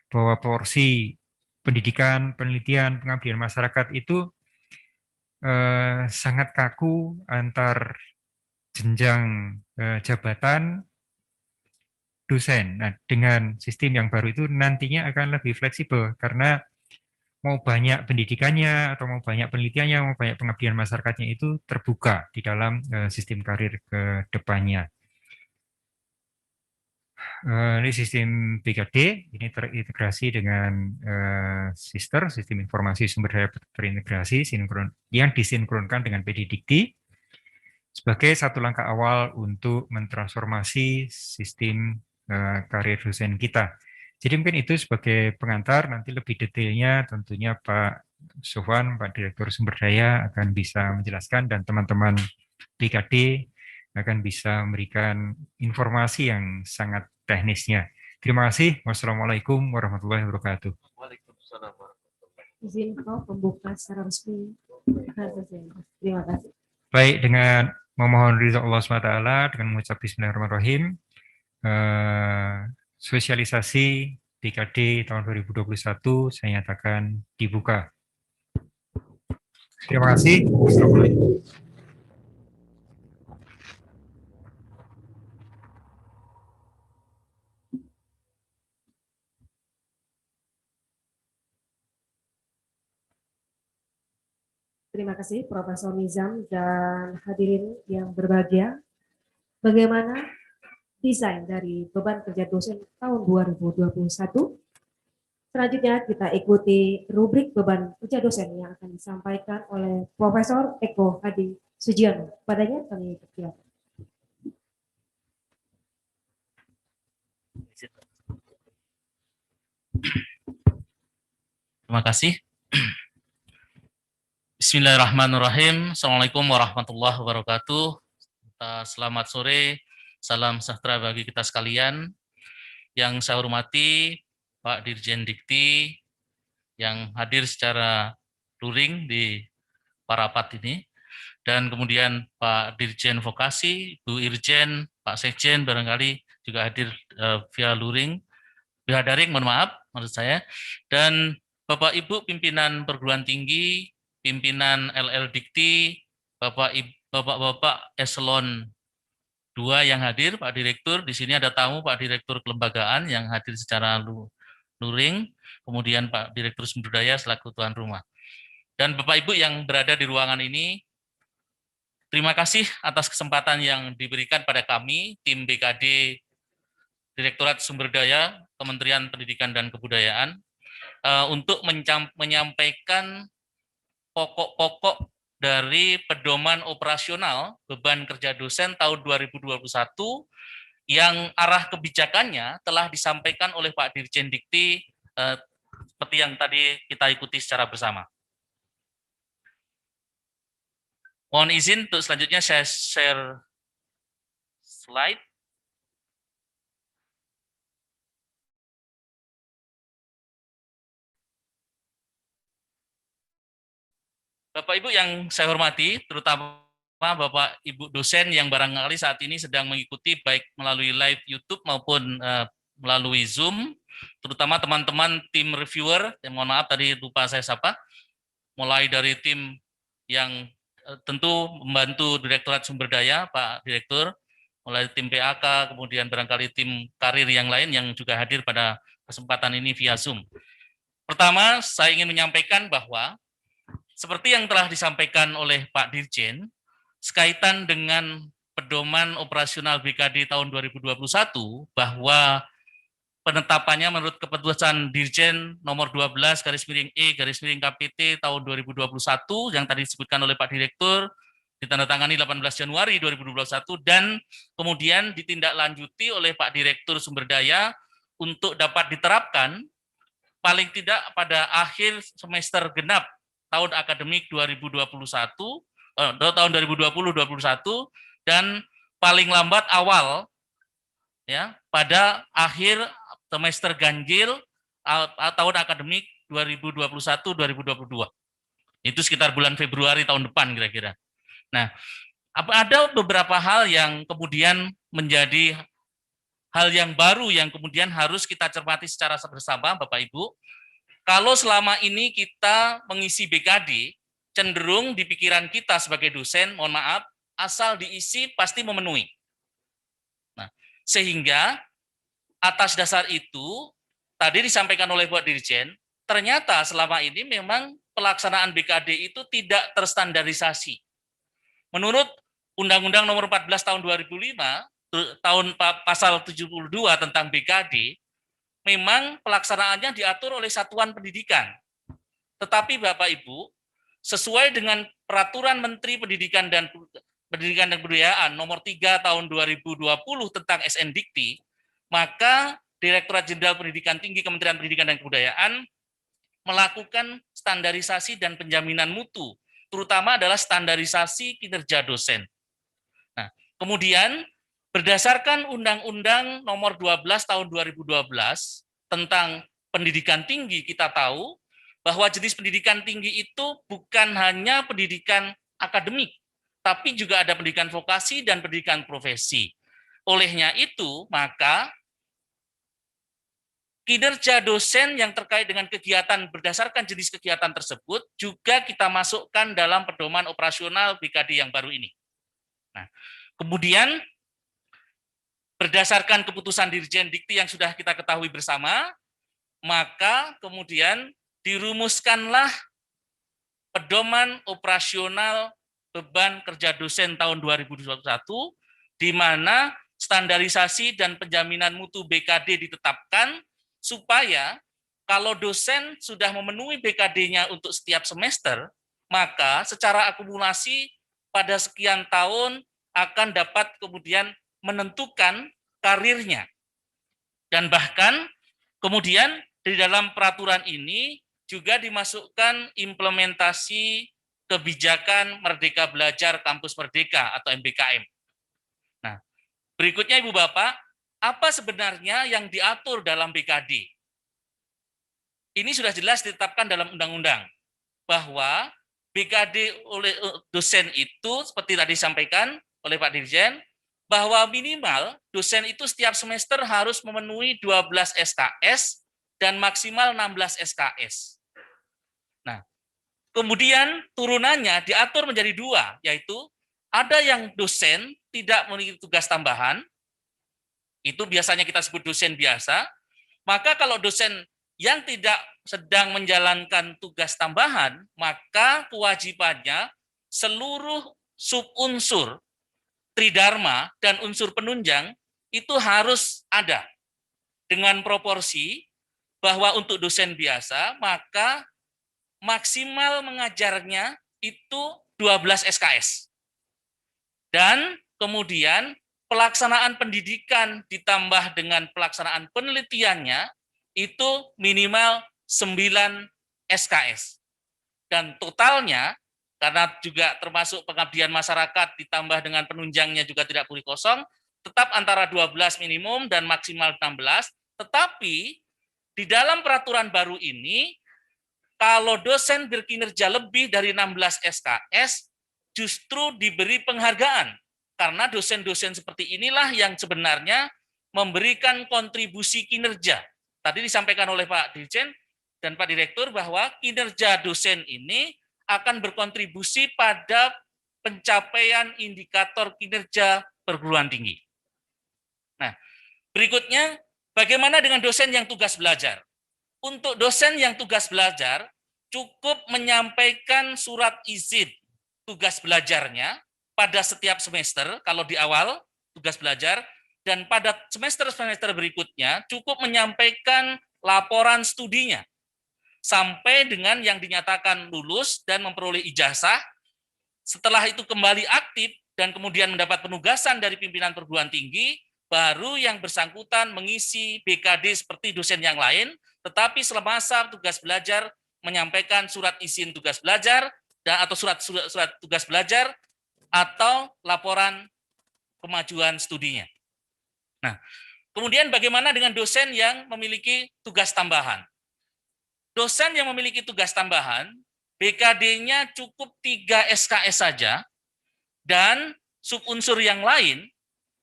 Speaker 1: bahwa porsi pendidikan, penelitian, pengabdian masyarakat itu sangat kaku antar jenjang jabatan dosen. Nah, dengan sistem yang baru itu nantinya akan lebih fleksibel karena mau banyak pendidikannya atau mau banyak penelitiannya, mau banyak pengabdian masyarakatnya itu terbuka di dalam sistem karir ke depannya. Ini sistem BKD, ini terintegrasi dengan sistem informasi sumber daya terintegrasi yang disinkronkan dengan PD Dikti sebagai satu langkah awal untuk mentransformasi sistem karir dosen kita. Jadi mungkin itu sebagai pengantar, nanti lebih detailnya tentunya Pak Sofwan, Pak Direktur Sumber Daya akan bisa menjelaskan dan teman-teman BKD akan bisa memberikan informasi yang sangat teknisnya. Terima kasih. Wassalamualaikum warahmatullahi wabarakatuh.
Speaker 2: Waalaikumsalam warahmatullahi wabarakatuh. Izin pembuka secara resmi. Terima kasih.
Speaker 1: Baik, dengan memohon ridho Allah SWT dengan mengucap Bismillahirrahmanirrahim, sosialisasi BKD tahun 2021 saya nyatakan dibuka. Terima kasih.
Speaker 2: Terima kasih Profesor Nizam dan hadirin yang berbahagia. Bagaimana desain dari beban kerja dosen tahun 2021? Selanjutnya kita ikuti rubrik beban kerja dosen yang akan disampaikan oleh Profesor Eko Hadi Sujiono. Padanya kami persilakan.
Speaker 3: Terima kasih. Bismillahirrahmanirrahim. Assalamualaikum warahmatullahi wabarakatuh. Selamat sore, salam sejahtera bagi kita sekalian. Yang saya hormati Pak Dirjen Dikti yang hadir secara luring di Parapat ini, dan kemudian Pak Dirjen Vokasi, Bu Irjen, Pak Sekjen barangkali juga hadir via luring, via daring, mohon maaf maksud saya, dan Bapak Ibu pimpinan perguruan tinggi, pimpinan LL Dikti, Bapak-bapak eselon 2 yang hadir, Pak Direktur, di sini ada tamu Pak Direktur Kelembagaan yang hadir secara luring, kemudian Pak Direktur Sumber Daya selaku tuan rumah. Dan Bapak Ibu yang berada di ruangan ini, terima kasih atas kesempatan yang diberikan pada kami, tim BKD Direktorat Sumber Daya, Kementerian Pendidikan dan Kebudayaan, untuk menyampaikan pokok-pokok dari pedoman operasional beban kerja dosen tahun 2021 yang arah kebijakannya telah disampaikan oleh Pak Dirjen Dikti seperti yang tadi kita ikuti secara bersama. Mohon izin untuk selanjutnya saya share slide. Bapak Ibu yang saya hormati, terutama Bapak Ibu dosen yang barangkali saat ini sedang mengikuti baik melalui live YouTube maupun melalui Zoom, terutama teman-teman tim reviewer, yang mohon maaf tadi lupa saya sapa, mulai dari tim yang tentu membantu Direktorat Sumber Daya, Pak Direktur, mulai tim PAK, kemudian barangkali tim karir yang lain yang juga hadir pada kesempatan ini via Zoom. Pertama, saya ingin menyampaikan bahwa seperti yang telah disampaikan oleh Pak Dirjen, sekaitan dengan pedoman operasional BKD tahun 2021, bahwa penetapannya menurut keputusan Dirjen nomor 12/E/KPT tahun 2021 yang tadi disebutkan oleh Pak Direktur, ditandatangani 18 Januari 2021 dan kemudian ditindaklanjuti oleh Pak Direktur Sumber Daya untuk dapat diterapkan paling tidak pada akhir semester genap tahun akademik 2021 tahun 2020-2021 dan paling lambat awal ya pada akhir semester ganjil tahun akademik 2021-2022. Itu sekitar bulan Februari tahun depan kira-kira. Nah, ada beberapa hal yang kemudian menjadi hal yang baru yang kemudian harus kita cermati secara bersama, Bapak Ibu. Kalau selama ini kita mengisi BKD, cenderung di pikiran kita sebagai dosen, mohon maaf, asal diisi pasti memenuhi. Nah, sehingga atas dasar itu, tadi disampaikan oleh Pak Dirjen, ternyata selama ini memang pelaksanaan BKD itu tidak terstandarisasi. Menurut Undang-Undang Nomor 14 Tahun 2005, tahun pasal 72 tentang BKD, memang pelaksanaannya diatur oleh satuan pendidikan. Tetapi Bapak Ibu, sesuai dengan Peraturan Menteri Pendidikan dan Kebudayaan Nomor 3 Tahun 2020 tentang SNDikti, maka Direktorat Jenderal Pendidikan Tinggi Kementerian Pendidikan dan Kebudayaan melakukan standarisasi dan penjaminan mutu, terutama adalah standarisasi kinerja dosen. Nah, kemudian berdasarkan Undang-Undang Nomor 12 Tahun 2012 tentang pendidikan tinggi, kita tahu bahwa jenis pendidikan tinggi itu bukan hanya pendidikan akademik, tapi juga ada pendidikan vokasi dan pendidikan profesi. Olehnya itu, maka kinerja dosen yang terkait dengan kegiatan berdasarkan jenis kegiatan tersebut juga kita masukkan dalam pedoman operasional BKD yang baru ini. Nah, kemudian berdasarkan keputusan Dirjen Dikti yang sudah kita ketahui bersama, maka kemudian dirumuskanlah pedoman operasional beban kerja dosen tahun 2021, di mana standarisasi dan penjaminan mutu BKD ditetapkan supaya kalau dosen sudah memenuhi BKD-nya untuk setiap semester, maka secara akumulasi pada sekian tahun akan dapat kemudian menentukan karirnya. Dan bahkan kemudian di dalam peraturan ini juga dimasukkan implementasi kebijakan Merdeka Belajar Kampus Merdeka atau MBKM. Nah, berikutnya Ibu Bapak, apa sebenarnya yang diatur dalam BKD? Ini sudah jelas ditetapkan dalam undang-undang bahwa BKD oleh dosen itu seperti tadi disampaikan oleh Pak Dirjen, bahwa minimal dosen itu setiap semester harus memenuhi 12 SKS dan maksimal 16 SKS. Nah, kemudian turunannya diatur menjadi dua, yaitu ada yang dosen tidak memiliki tugas tambahan, itu biasanya kita sebut dosen biasa, maka kalau dosen yang tidak sedang menjalankan tugas tambahan, maka kewajibannya seluruh subunsur tridharma dan unsur penunjang itu harus ada dengan proporsi bahwa untuk dosen biasa, maka maksimal mengajarnya itu 12 SKS. Dan kemudian pelaksanaan pendidikan ditambah dengan pelaksanaan penelitiannya itu minimal 9 SKS. Dan totalnya, karena juga termasuk pengabdian masyarakat ditambah dengan penunjangnya juga tidak boleh kosong, tetap antara 12 minimum dan maksimal 16, tetapi di dalam peraturan baru ini, kalau dosen berkinerja lebih dari 16 SKS, justru diberi penghargaan. Karena dosen-dosen seperti inilah yang sebenarnya memberikan kontribusi kinerja. Tadi disampaikan oleh Pak Dirjen dan Pak Direktur bahwa kinerja dosen ini akan berkontribusi pada pencapaian indikator kinerja perguruan tinggi. Nah, berikutnya, bagaimana dengan dosen yang tugas belajar? Untuk dosen yang tugas belajar, cukup menyampaikan surat izin tugas belajarnya pada setiap semester, kalau di awal tugas belajar, dan pada semester-semester berikutnya cukup menyampaikan laporan studinya, sampai dengan yang dinyatakan lulus dan memperoleh ijazah. Setelah itu kembali aktif dan kemudian mendapat penugasan dari pimpinan perguruan tinggi, baru yang bersangkutan mengisi BKD seperti dosen yang lain, tetapi selama masa tugas belajar menyampaikan surat izin tugas belajar atau surat tugas belajar atau laporan kemajuan studinya. Nah, kemudian bagaimana dengan dosen yang memiliki tugas tambahan? Dosen yang memiliki tugas tambahan, BKD-nya cukup 3 SKS saja, dan subunsur yang lain,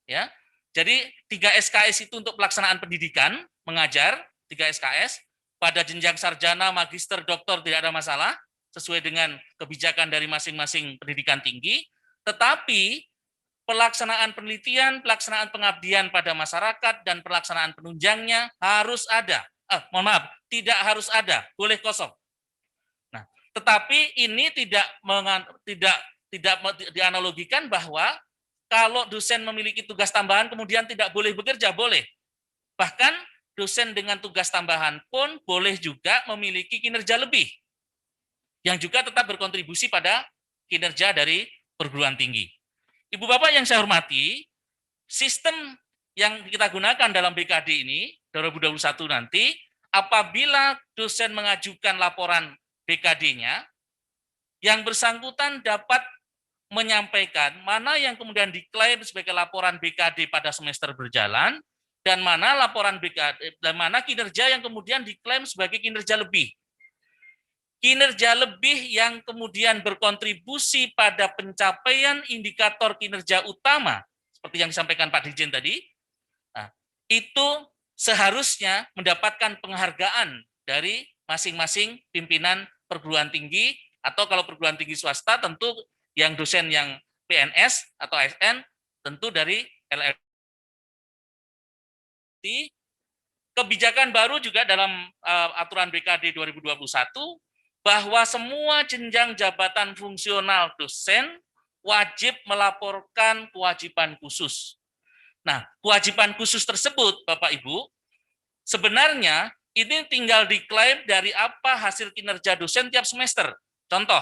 Speaker 3: ya. Jadi 3 SKS itu untuk pelaksanaan pendidikan, mengajar, 3 SKS, pada jenjang sarjana, magister, doktor tidak ada masalah, sesuai dengan kebijakan dari masing-masing pendidikan tinggi, tetapi pelaksanaan penelitian, pelaksanaan pengabdian pada masyarakat, dan pelaksanaan penunjangnya harus ada. Mohon maaf, tidak harus ada, boleh kosong. Nah, tetapi ini tidak dianalogikan bahwa kalau dosen memiliki tugas tambahan kemudian tidak boleh bekerja, boleh. Bahkan dosen dengan tugas tambahan pun boleh juga memiliki kinerja lebih, yang juga tetap berkontribusi pada kinerja dari perguruan tinggi. Ibu Bapak yang saya hormati, sistem yang kita gunakan dalam BKD ini 2021 nanti, apabila dosen mengajukan laporan BKD-nya, yang bersangkutan dapat menyampaikan mana yang kemudian diklaim sebagai laporan BKD pada semester berjalan, dan mana laporan BKD, dan mana kinerja yang kemudian diklaim sebagai kinerja lebih. Kinerja lebih yang kemudian berkontribusi pada pencapaian indikator kinerja utama, seperti yang disampaikan Pak Dirjen tadi, itu seharusnya mendapatkan penghargaan dari masing-masing pimpinan perguruan tinggi, atau kalau perguruan tinggi swasta tentu yang dosen yang PNS atau ASN tentu dari LLT. Kebijakan baru juga dalam aturan BKD 2021 bahwa semua jenjang jabatan fungsional dosen wajib melaporkan kewajiban khusus. Nah, kewajiban khusus tersebut, Bapak Ibu, sebenarnya ini tinggal diklaim dari apa hasil kinerja dosen tiap semester. Contoh,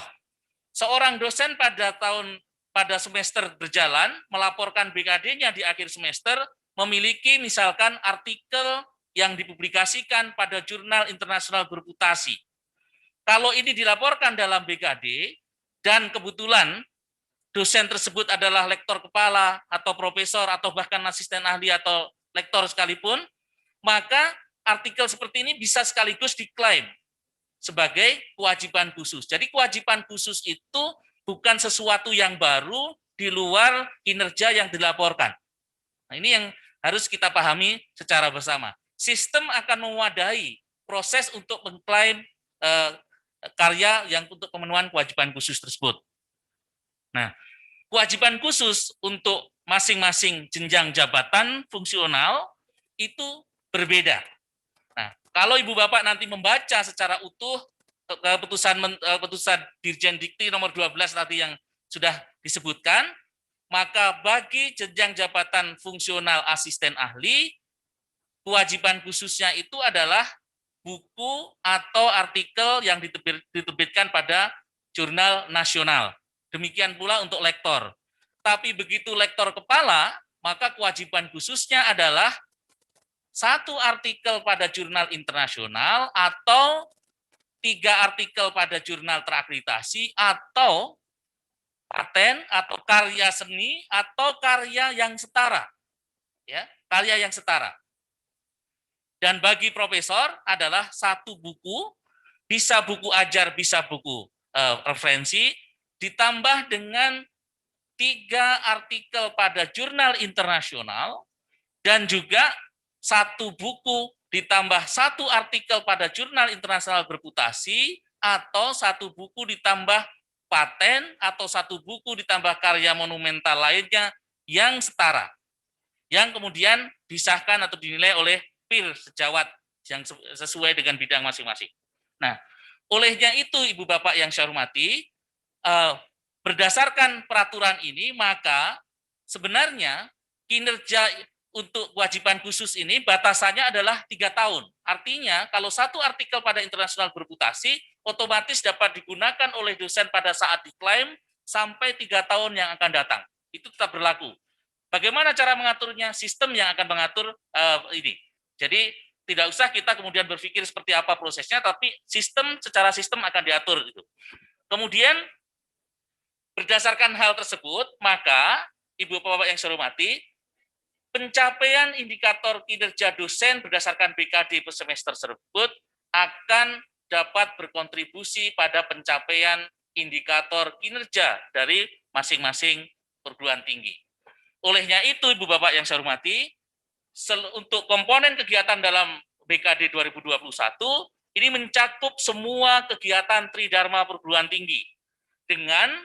Speaker 3: seorang dosen pada semester berjalan melaporkan BKD-nya di akhir semester memiliki misalkan artikel yang dipublikasikan pada jurnal internasional berputasi. Kalau ini dilaporkan dalam BKD dan kebetulan dosen tersebut adalah lektor kepala atau profesor atau bahkan asisten ahli atau lektor sekalipun, maka artikel seperti ini bisa sekaligus diklaim sebagai kewajiban khusus. Jadi kewajiban khusus itu bukan sesuatu yang baru di luar kinerja yang dilaporkan. Nah, ini yang harus kita pahami secara bersama. Sistem akan mewadahi proses untuk mengklaim karya yang untuk pemenuhan kewajiban khusus tersebut. Nah, kewajiban khusus untuk masing-masing jenjang jabatan fungsional itu berbeda. Nah, kalau Ibu Bapak nanti membaca secara utuh keputusan Dirjen Dikti nomor 12 tadi yang sudah disebutkan, maka bagi jenjang jabatan fungsional asisten ahli, kewajiban khususnya itu adalah buku atau artikel yang diterbitkan pada jurnal nasional. Demikian pula untuk lektor. Tapi begitu lektor kepala, maka kewajiban khususnya adalah 1 artikel pada jurnal internasional atau 3 artikel pada jurnal terakreditasi atau paten atau karya seni atau karya yang setara. Ya, karya yang setara. Dan bagi profesor adalah 1 buku, bisa buku ajar, bisa buku referensi, ditambah dengan 3 artikel pada jurnal internasional, dan juga 1 buku ditambah 1 artikel pada jurnal internasional berputasi, atau 1 buku ditambah paten, atau 1 buku ditambah karya monumental lainnya yang setara, yang kemudian disahkan atau dinilai oleh peer sejawat yang sesuai dengan bidang masing-masing. Nah, olehnya itu Ibu Bapak yang saya hormati, berdasarkan peraturan ini, maka sebenarnya kinerja untuk kewajiban khusus ini batasannya adalah 3 tahun. Artinya, kalau 1 artikel pada internasional berputasi, otomatis dapat digunakan oleh dosen pada saat diklaim sampai 3 tahun yang akan datang. Itu tetap berlaku. Bagaimana cara mengaturnya? Sistem yang akan mengatur ini. Jadi, tidak usah kita kemudian berpikir seperti apa prosesnya, tapi secara sistem akan diatur. Gitu. Kemudian, berdasarkan hal tersebut, maka Ibu Bapak yang saya hormati, pencapaian indikator kinerja dosen berdasarkan BKD per semester tersebut akan dapat berkontribusi pada pencapaian indikator kinerja dari masing-masing perguruan tinggi. Olehnya itu, Ibu Bapak yang saya hormati, untuk komponen kegiatan dalam BKD 2021, ini mencakup semua kegiatan Tridharma perguruan tinggi dengan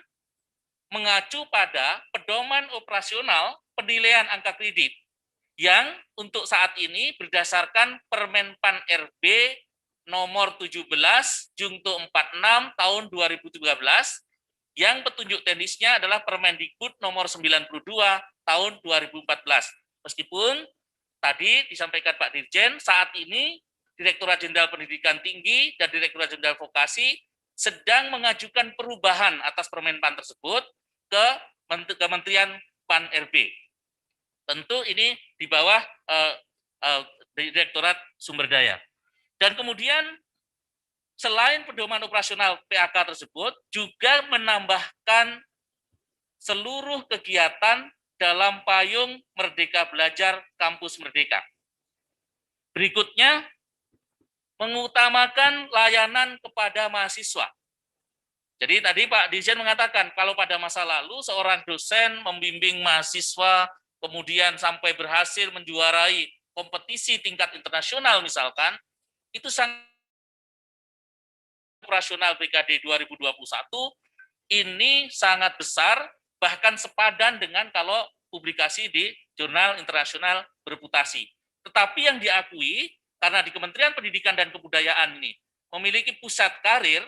Speaker 3: mengacu pada pedoman operasional penilaian angka kredit yang untuk saat ini berdasarkan Permenpan RB nomor 17 Jungto 46 tahun 2013 yang petunjuk teknisnya adalah Permendikbud nomor 92 tahun 2014. Meskipun tadi disampaikan Pak Dirjen, saat ini Direktorat Jenderal Pendidikan Tinggi dan Direktorat Jenderal Vokasi sedang mengajukan perubahan atas Permenpan tersebut ke Kementerian Pan RB. Tentu ini di bawah Direktorat Sumber Daya. Dan kemudian selain pedoman operasional PAK tersebut juga menambahkan seluruh kegiatan dalam payung Merdeka Belajar Kampus Merdeka. Berikutnya, mengutamakan layanan kepada mahasiswa. Jadi tadi Pak Dirjen mengatakan, kalau pada masa lalu seorang dosen membimbing mahasiswa, kemudian sampai berhasil menjuarai kompetisi tingkat internasional misalkan, itu sangat operasional BKD 2021, ini sangat besar, bahkan sepadan dengan kalau publikasi di jurnal internasional bereputasi. Tetapi yang diakui, karena di Kementerian Pendidikan dan Kebudayaan ini memiliki pusat karir,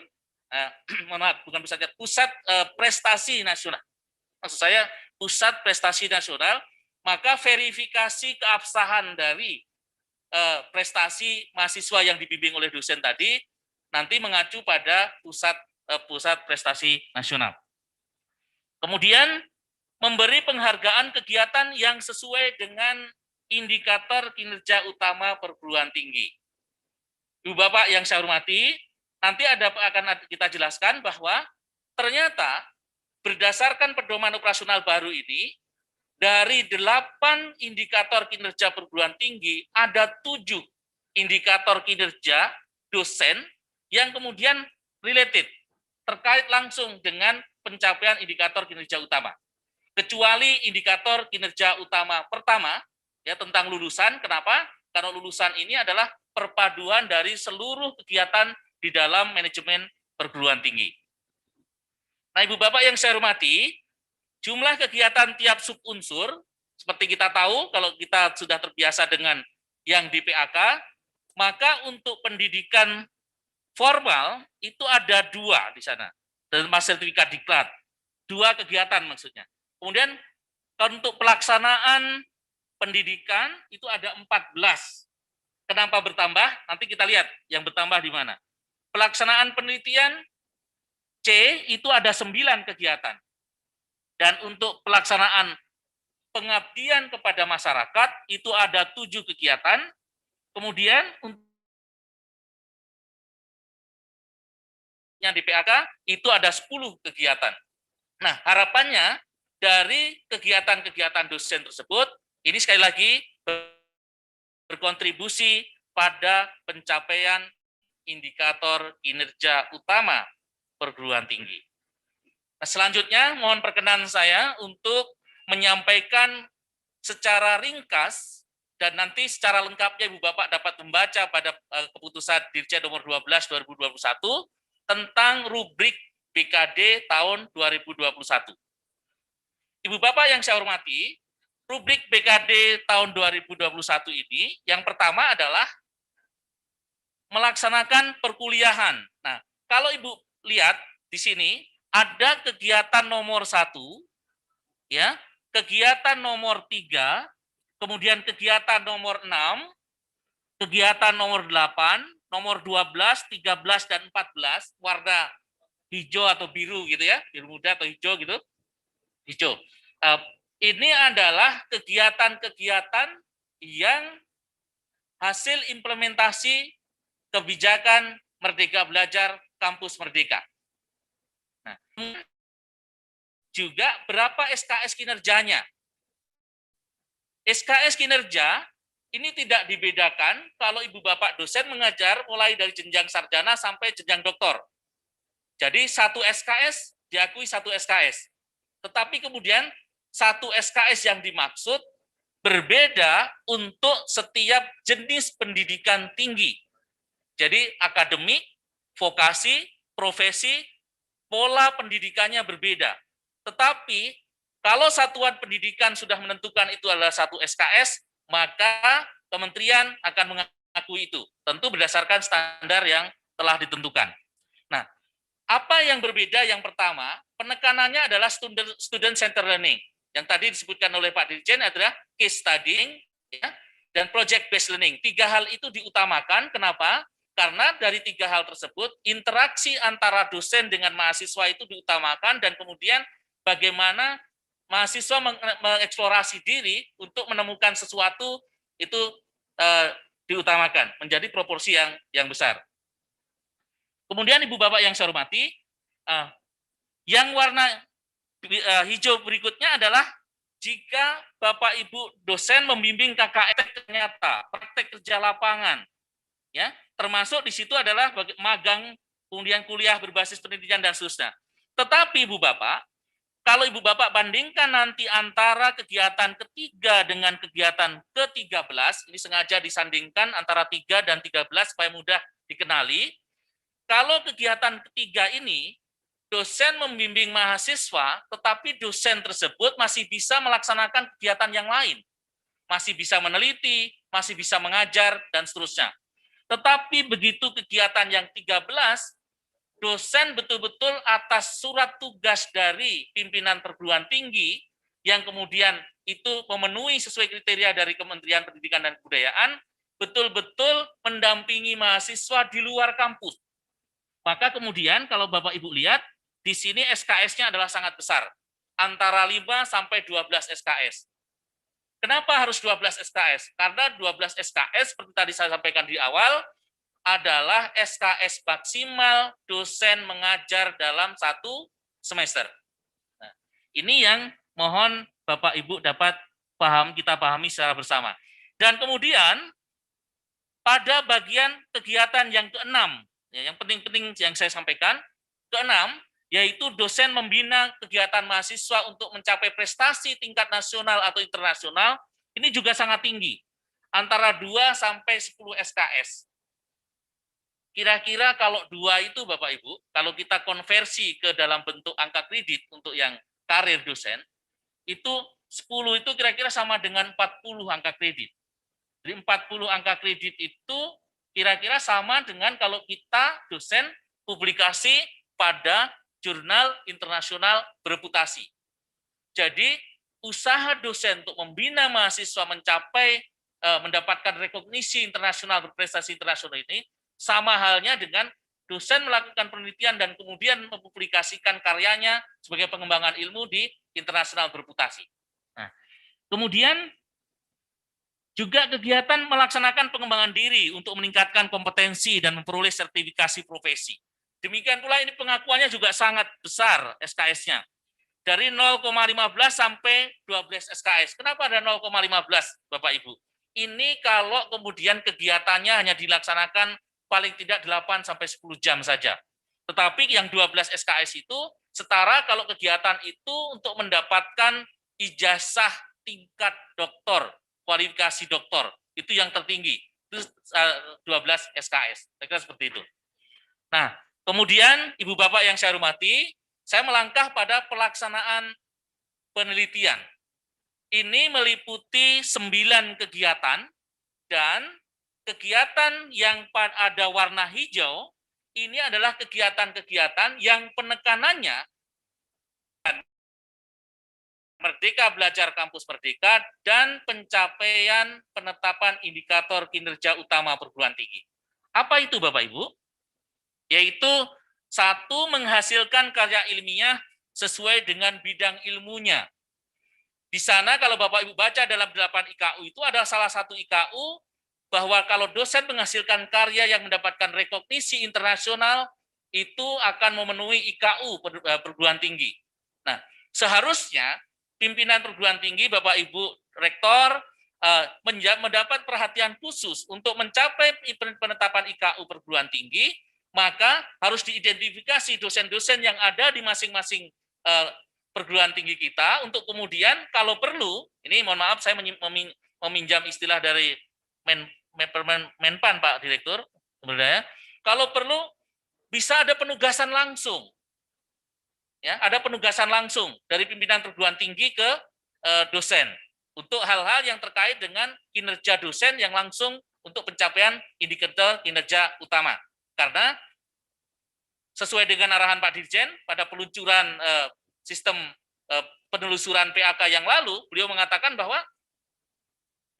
Speaker 3: pusat prestasi nasional. Maksud saya pusat prestasi nasional, maka verifikasi keabsahan dari prestasi mahasiswa yang dibimbing oleh dosen tadi nanti mengacu pada pusat prestasi nasional. Kemudian memberi penghargaan kegiatan yang sesuai dengan indikator kinerja utama perguruan tinggi. Ibu Bapak yang saya hormati, nanti akan kita jelaskan bahwa ternyata berdasarkan pedoman operasional baru ini, dari 8 indikator kinerja perguruan tinggi, ada 7 indikator kinerja dosen yang kemudian related, terkait langsung dengan pencapaian indikator kinerja utama. Kecuali indikator kinerja utama pertama, ya tentang lulusan. Kenapa? Karena lulusan ini adalah perpaduan dari seluruh kegiatan di dalam manajemen perguruan tinggi. Nah, Ibu Bapak yang saya hormati, jumlah kegiatan tiap subunsur, seperti kita tahu, kalau kita sudah terbiasa dengan yang di PAK, maka untuk pendidikan formal itu ada 2 di sana, dan sertifikat diklat. 2 kegiatan maksudnya. Kemudian untuk pelaksanaan pendidikan itu ada 14. Kenapa bertambah? Nanti kita lihat yang bertambah di mana. Pelaksanaan penelitian C itu ada 9 kegiatan. Dan untuk pelaksanaan pengabdian kepada masyarakat itu ada 7 kegiatan. Kemudian yang di PAK itu ada 10 kegiatan. Nah, harapannya dari kegiatan-kegiatan dosen tersebut, ini sekali lagi berkontribusi pada pencapaian indikator kinerja utama perguruan tinggi. Nah, selanjutnya mohon perkenan saya untuk menyampaikan secara ringkas dan nanti secara lengkapnya Ibu Bapak dapat membaca pada keputusan Dirjen nomor 12 2021 tentang rubrik BKD tahun 2021. Ibu Bapak yang saya hormati, rubrik BKD tahun 2021 ini yang pertama adalah melaksanakan perkuliahan. Nah, kalau Ibu lihat di sini ada kegiatan nomor 1, ya, kegiatan nomor 3, kemudian kegiatan nomor 6, kegiatan nomor 8, nomor 12, 13 dan 14 warna hijau atau biru gitu ya, biru muda atau hijau gitu. Hijau. Ini adalah kegiatan-kegiatan yang hasil implementasi kebijakan Merdeka Belajar Kampus Merdeka. Nah, juga berapa SKS kinerjanya. SKS kinerja ini tidak dibedakan kalau ibu bapak dosen mengajar mulai dari jenjang sarjana sampai jenjang doktor. Jadi satu SKS diakui satu SKS. Tetapi kemudian satu SKS yang dimaksud berbeda untuk setiap jenis pendidikan tinggi. Jadi akademik, vokasi, profesi, pola pendidikannya berbeda. Tetapi kalau satuan pendidikan sudah menentukan itu adalah satu SKS, maka kementerian akan mengakui itu. Tentu berdasarkan standar yang telah ditentukan. Nah, apa yang berbeda? Yang pertama, penekanannya adalah student center learning. Yang tadi disebutkan oleh Pak Dirjen adalah case studying ya, dan project based learning. 3 hal itu diutamakan. Kenapa? Karena dari 3 hal tersebut, interaksi antara dosen dengan mahasiswa itu diutamakan, dan kemudian bagaimana mahasiswa mengeksplorasi diri untuk menemukan sesuatu itu diutamakan, menjadi proporsi yang besar. Kemudian Ibu Bapak yang saya hormati, yang warna hijau berikutnya adalah jika Bapak Ibu dosen membimbing KKN nyata, praktek kerja lapangan, ya, termasuk di situ adalah magang, kemudian kuliah berbasis penelitian dan seterusnya. Tetapi Ibu Bapak, kalau Ibu Bapak bandingkan nanti antara kegiatan ketiga dengan kegiatan ke-13, ini sengaja disandingkan antara 3 dan 13 supaya mudah dikenali. Kalau kegiatan ketiga ini, dosen membimbing mahasiswa, tetapi dosen tersebut masih bisa melaksanakan kegiatan yang lain. Masih bisa meneliti, masih bisa mengajar, dan seterusnya. Tetapi begitu kegiatan yang 13, dosen betul-betul atas surat tugas dari pimpinan perguruan tinggi, yang kemudian itu memenuhi sesuai kriteria dari Kementerian Pendidikan dan Kebudayaan, betul-betul mendampingi mahasiswa di luar kampus. Maka kemudian kalau Bapak Ibu lihat, di sini SKS-nya adalah sangat besar, antara 5 sampai 12 SKS. Kenapa harus 12 SKS? Karena 12 SKS, seperti tadi saya sampaikan di awal, adalah SKS maksimal dosen mengajar dalam 1 semester. Nah, ini yang mohon Bapak Ibu dapat kita pahami secara bersama. Dan kemudian, pada bagian kegiatan yang ke-6, yang penting-penting yang saya sampaikan, ke-6, yaitu dosen membina kegiatan mahasiswa untuk mencapai prestasi tingkat nasional atau internasional, ini juga sangat tinggi, antara 2 sampai 10 SKS. Kira-kira kalau 2 itu Bapak Ibu, kalau kita konversi ke dalam bentuk angka kredit untuk yang karir dosen, itu 10 itu kira-kira sama dengan 40 angka kredit. Jadi 40 angka kredit itu kira-kira sama dengan kalau kita dosen publikasi pada jurnal internasional bereputasi. Jadi usaha dosen untuk membina mahasiswa mencapai mendapatkan rekognisi internasional, berprestasi internasional ini sama halnya dengan dosen melakukan penelitian dan kemudian mempublikasikan karyanya sebagai pengembangan ilmu di internasional bereputasi. Nah, kemudian juga kegiatan melaksanakan pengembangan diri untuk meningkatkan kompetensi dan memperoleh sertifikasi profesi. Demikian pula ini pengakuannya juga sangat besar SKS-nya. Dari 0,15 sampai 12 SKS. Kenapa ada 0,15 Bapak Ibu? Ini kalau kemudian kegiatannya hanya dilaksanakan paling tidak 8 sampai 10 jam saja. Tetapi yang 12 SKS itu setara kalau kegiatan itu untuk mendapatkan ijazah tingkat doktor, kualifikasi doktor, itu yang tertinggi, itu 12 SKS, saya kira seperti itu. Nah, kemudian Ibu Bapak yang saya hormati, saya melangkah pada pelaksanaan penelitian. Ini meliputi 9 kegiatan, dan kegiatan yang ada warna hijau, ini adalah kegiatan-kegiatan yang penekanannya Merdeka Belajar Kampus Merdeka dan pencapaian penetapan indikator kinerja utama perguruan tinggi. Apa itu Bapak Ibu? Yaitu 1, menghasilkan karya ilmiah sesuai dengan bidang ilmunya. Di sana kalau Bapak Ibu baca dalam 8 IKU itu ada salah satu IKU bahwa kalau dosen menghasilkan karya yang mendapatkan rekognisi internasional itu akan memenuhi IKU perguruan tinggi. Nah, Seharusnya pimpinan perguruan tinggi, Bapak Ibu Rektor, mendapat perhatian khusus untuk mencapai penetapan IKU perguruan tinggi, maka harus diidentifikasi dosen-dosen yang ada di masing-masing perguruan tinggi kita untuk kemudian kalau perlu, ini mohon maaf saya meminjam istilah dari Menpan Pak Direktur, sebenarnya kalau perlu bisa ada penugasan langsung. Ya, ada penugasan langsung dari pimpinan perguruan tinggi ke dosen untuk hal-hal yang terkait dengan kinerja dosen yang langsung untuk pencapaian indikator kinerja utama. Karena sesuai dengan arahan Pak Dirjen pada peluncuran sistem penelusuran PAK yang lalu, beliau mengatakan bahwa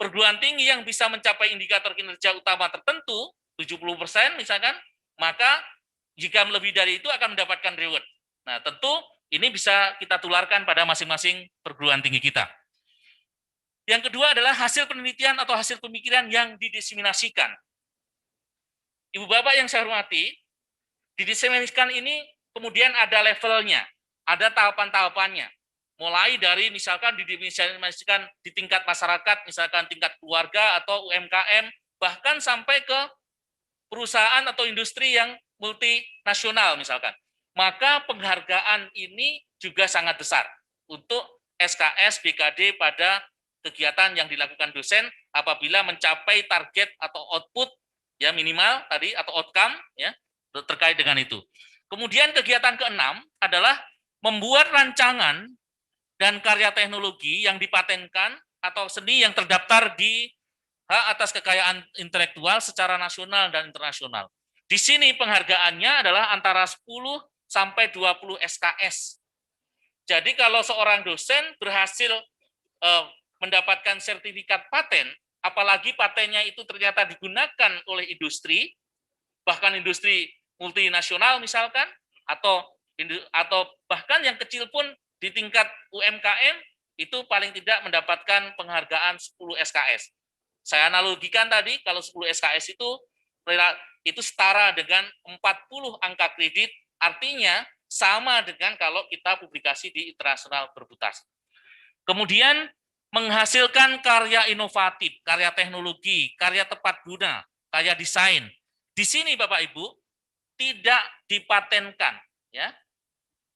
Speaker 3: perguruan tinggi yang bisa mencapai indikator kinerja utama tertentu 70% misalkan, maka jika lebih dari itu akan mendapatkan reward. Nah, tentu ini bisa kita tularkan pada masing-masing perguruan tinggi kita. Yang kedua adalah hasil penelitian atau hasil pemikiran yang didiseminasikan. Ibu Bapak yang saya hormati, didiseminasikan ini kemudian ada levelnya, ada tahapan-tahapannya. Mulai dari misalkan didiseminasikan di tingkat masyarakat, misalkan tingkat keluarga atau UMKM, bahkan sampai ke perusahaan atau industri yang multinasional misalkan. Maka penghargaan ini juga sangat besar untuk SKS BKD pada kegiatan yang dilakukan dosen apabila mencapai target atau output ya minimal tadi atau outcome ya terkait dengan itu. Kemudian kegiatan keenam adalah membuat rancangan dan karya teknologi yang dipatenkan atau seni yang terdaftar di hak atas kekayaan intelektual secara nasional dan internasional. Di sini penghargaannya adalah antara 10 sampai 20 SKS. Jadi kalau seorang dosen berhasil mendapatkan sertifikat paten, apalagi patennya itu ternyata digunakan oleh industri, bahkan industri multinasional misalkan, atau bahkan yang kecil pun di tingkat UMKM, itu paling tidak mendapatkan penghargaan 10 SKS. Saya analogikan tadi, kalau 10 SKS itu setara dengan 40 angka kredit, artinya sama dengan kalau kita publikasi di internasional berputasi. Kemudian menghasilkan karya inovatif, karya teknologi, karya tepat guna, karya desain. Di sini Bapak Ibu tidak dipatenkan, ya,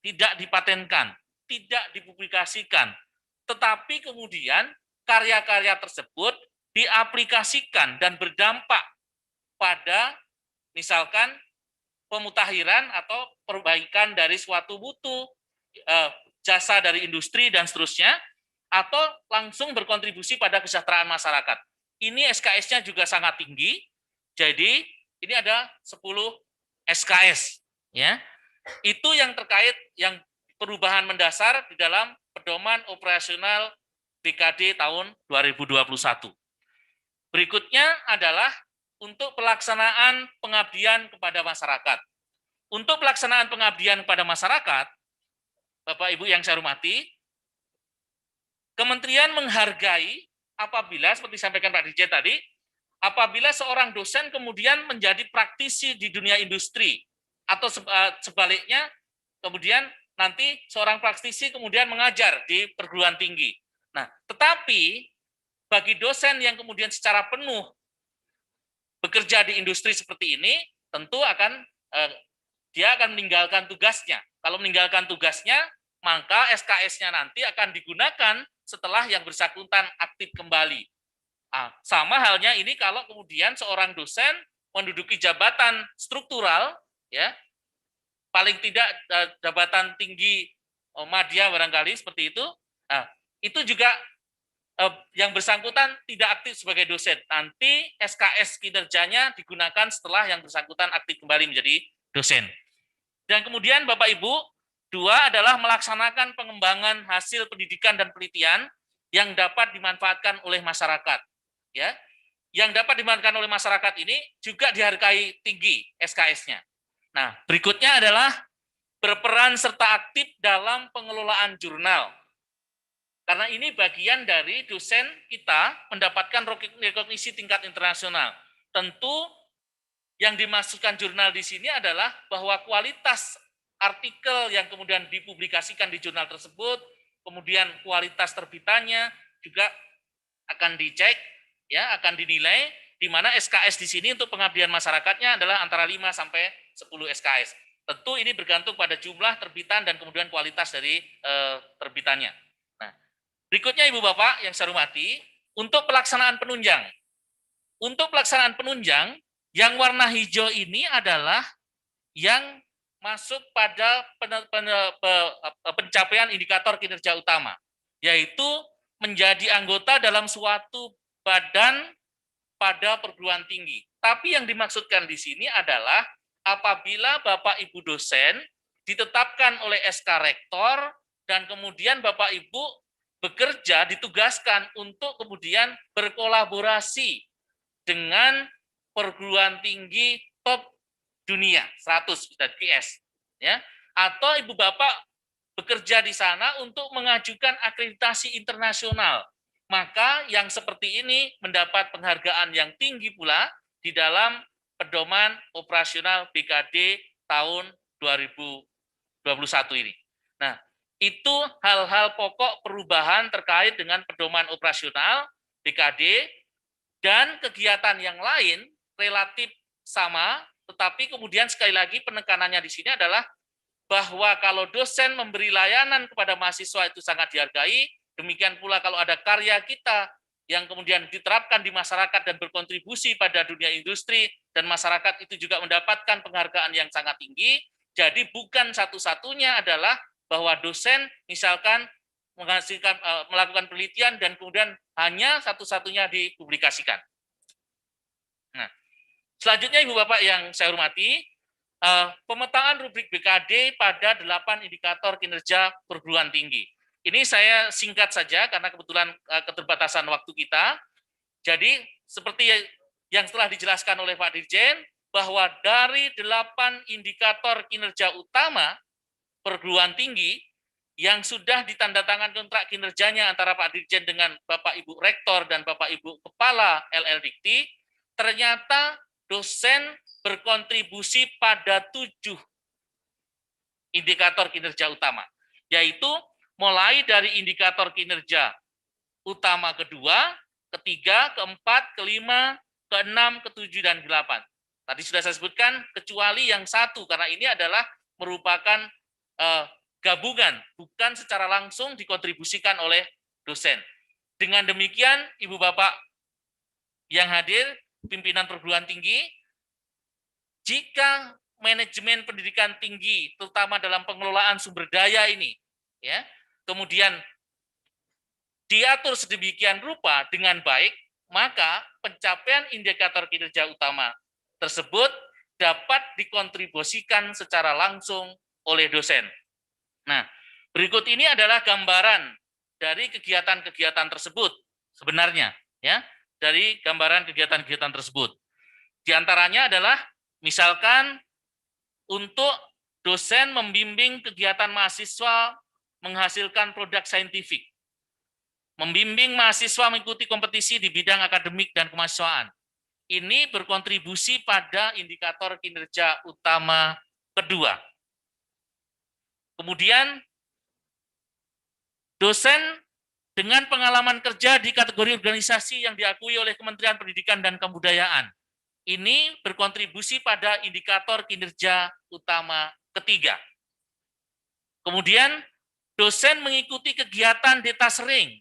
Speaker 3: tidak dipatenkan, tidak dipublikasikan, tetapi kemudian karya-karya tersebut diaplikasikan dan berdampak pada misalkan pemutakhiran atau perbaikan dari suatu mutu, jasa dari industri dan seterusnya, atau langsung berkontribusi pada kesejahteraan masyarakat. Ini SKS-nya juga sangat tinggi, jadi ini ada 10 SKS. Ya. Itu yang terkait yang perubahan mendasar di dalam pedoman operasional BKD tahun 2021. Berikutnya adalah untuk pelaksanaan pengabdian kepada masyarakat. Untuk pelaksanaan pengabdian kepada masyarakat, Bapak Ibu yang saya hormati, Kementerian menghargai apabila, seperti disampaikan Pak Dirjen tadi, apabila seorang dosen kemudian menjadi praktisi di dunia industri, atau sebaliknya, kemudian nanti seorang praktisi kemudian mengajar di perguruan tinggi. Nah, tetapi bagi dosen yang kemudian secara penuh bekerja di industri seperti ini, tentu dia akan meninggalkan tugasnya. Kalau meninggalkan tugasnya, maka SKS-nya nanti akan digunakan setelah yang bersangkutan aktif kembali. Sama halnya ini kalau kemudian seorang dosen menduduki jabatan struktural, ya, paling tidak jabatan tinggi madya barangkali seperti itu. Itu juga yang bersangkutan tidak aktif sebagai dosen. Nanti SKS kinerjanya digunakan setelah yang bersangkutan aktif kembali menjadi dosen. Dan kemudian Bapak Ibu, dua adalah melaksanakan pengembangan hasil pendidikan dan penelitian yang dapat dimanfaatkan oleh masyarakat. Ya, yang dapat dimanfaatkan oleh masyarakat ini juga dihargai tinggi SKS-nya. Nah, berikutnya adalah berperan serta aktif dalam pengelolaan jurnal. Karena ini bagian dari dosen kita mendapatkan rekognisi tingkat internasional. Tentu yang dimaksudkan jurnal di sini adalah bahwa kualitas artikel yang kemudian dipublikasikan di jurnal tersebut, kemudian kualitas terbitannya juga akan dicek, ya, akan dinilai, di mana SKS di sini untuk pengabdian masyarakatnya adalah antara 5 sampai 10 SKS. Tentu ini bergantung pada jumlah terbitan dan kemudian kualitas dari terbitannya. Nah, berikutnya Ibu Bapak yang saya hormati, untuk pelaksanaan penunjang. Untuk pelaksanaan penunjang, yang warna hijau ini adalah yang masuk pada pencapaian indikator kinerja utama, yaitu menjadi anggota dalam suatu badan pada perguruan tinggi. Tapi yang dimaksudkan di sini adalah apabila Bapak Ibu dosen ditetapkan oleh SK Rektor dan kemudian Bapak Ibu bekerja, ditugaskan untuk kemudian berkolaborasi dengan perguruan tinggi top dunia 100 dan PS, ya, atau Ibu Bapak bekerja di sana untuk mengajukan akreditasi internasional, maka yang seperti ini mendapat penghargaan yang tinggi pula di dalam pedoman operasional BKD tahun 2021 ini. Nah, itu hal-hal pokok perubahan terkait dengan pedoman operasional BKD, dan kegiatan yang lain relatif sama, tetapi kemudian sekali lagi penekanannya di sini adalah bahwa kalau dosen memberi layanan kepada mahasiswa itu sangat dihargai, demikian pula kalau ada karya kita yang kemudian diterapkan di masyarakat dan berkontribusi pada dunia industri dan masyarakat itu juga mendapatkan penghargaan yang sangat tinggi. Jadi bukan satu-satunya adalah bahwa dosen misalkan melakukan penelitian dan kemudian hanya satu-satunya dipublikasikan. Nah, selanjutnya Ibu Bapak yang saya hormati, pemetaan rubrik BKD pada 8 indikator kinerja perguruan tinggi. Ini saya singkat saja karena kebetulan keterbatasan waktu kita. Jadi seperti yang telah dijelaskan oleh Pak Dirjen, bahwa dari 8 indikator kinerja utama perguruan tinggi yang sudah ditandatangan kontrak kinerjanya antara Pak Dirjen dengan Bapak Ibu Rektor dan Bapak Ibu Kepala LL-Dikti, ternyata dosen berkontribusi pada 7 indikator kinerja utama, yaitu mulai dari indikator kinerja utama kedua, ketiga, keempat, kelima, keenam, ketujuh, dan ke-8. Tadi sudah saya sebutkan, kecuali yang satu, karena ini adalah merupakan gabungan, bukan secara langsung dikontribusikan oleh dosen. Dengan demikian, Ibu Bapak yang hadir, pimpinan perguruan tinggi, jika manajemen pendidikan tinggi, terutama dalam pengelolaan sumber daya ini, ya, kemudian diatur sedemikian rupa dengan baik, maka pencapaian indikator kinerja utama tersebut dapat dikontribusikan secara langsung oleh dosen. Nah, berikut ini adalah gambaran dari kegiatan-kegiatan tersebut sebenarnya, ya, dari gambaran kegiatan-kegiatan tersebut. Di antaranya adalah misalkan untuk dosen membimbing kegiatan mahasiswa menghasilkan produk saintifik, membimbing mahasiswa mengikuti kompetisi di bidang akademik dan kemahasiswaan. Ini berkontribusi pada indikator kinerja utama kedua. Kemudian, dosen dengan pengalaman kerja di kategori organisasi yang diakui oleh Kementerian Pendidikan dan Kebudayaan. Ini berkontribusi pada indikator kinerja utama ketiga. Kemudian, dosen mengikuti kegiatan detachering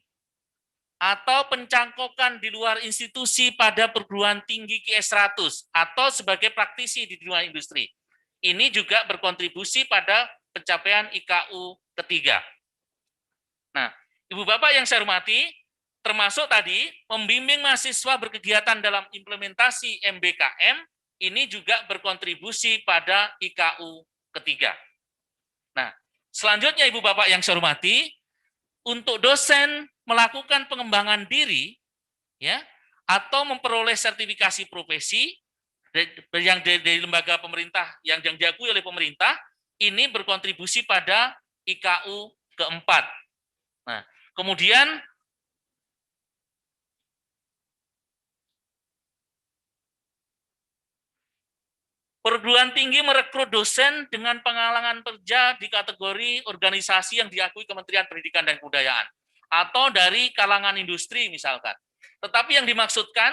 Speaker 3: atau pencangkokan di luar institusi pada perguruan tinggi QS 100 atau sebagai praktisi di dunia industri. Ini juga berkontribusi pada pencapaian IKU ketiga. Nah, Ibu Bapak yang saya hormati, termasuk tadi membimbing mahasiswa berkegiatan dalam implementasi MBKM, ini juga berkontribusi pada IKU ketiga. Nah, selanjutnya Ibu Bapak yang saya hormati, untuk dosen melakukan pengembangan diri, ya, atau memperoleh sertifikasi profesi yang dari lembaga pemerintah yang diakui oleh pemerintah, ini berkontribusi pada IKU keempat. Nah, kemudian Perguruan tinggi merekrut dosen dengan pengalaman kerja di kategori organisasi yang diakui Kementerian Pendidikan dan Kebudayaan atau dari kalangan industri misalkan. Tetapi yang dimaksudkan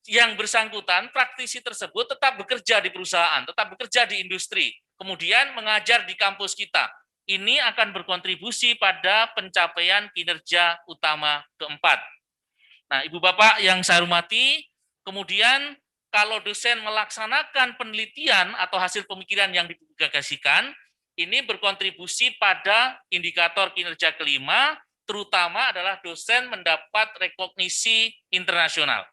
Speaker 3: yang bersangkutan, praktisi tersebut tetap bekerja di perusahaan, tetap bekerja di industri, kemudian mengajar di kampus kita. Ini akan berkontribusi pada pencapaian kinerja utama keempat. Nah, Ibu Bapak yang saya hormati, kemudian kalau dosen melaksanakan penelitian atau hasil pemikiran yang digagasikan, ini berkontribusi pada indikator kinerja kelima, terutama adalah dosen mendapat rekognisi internasional.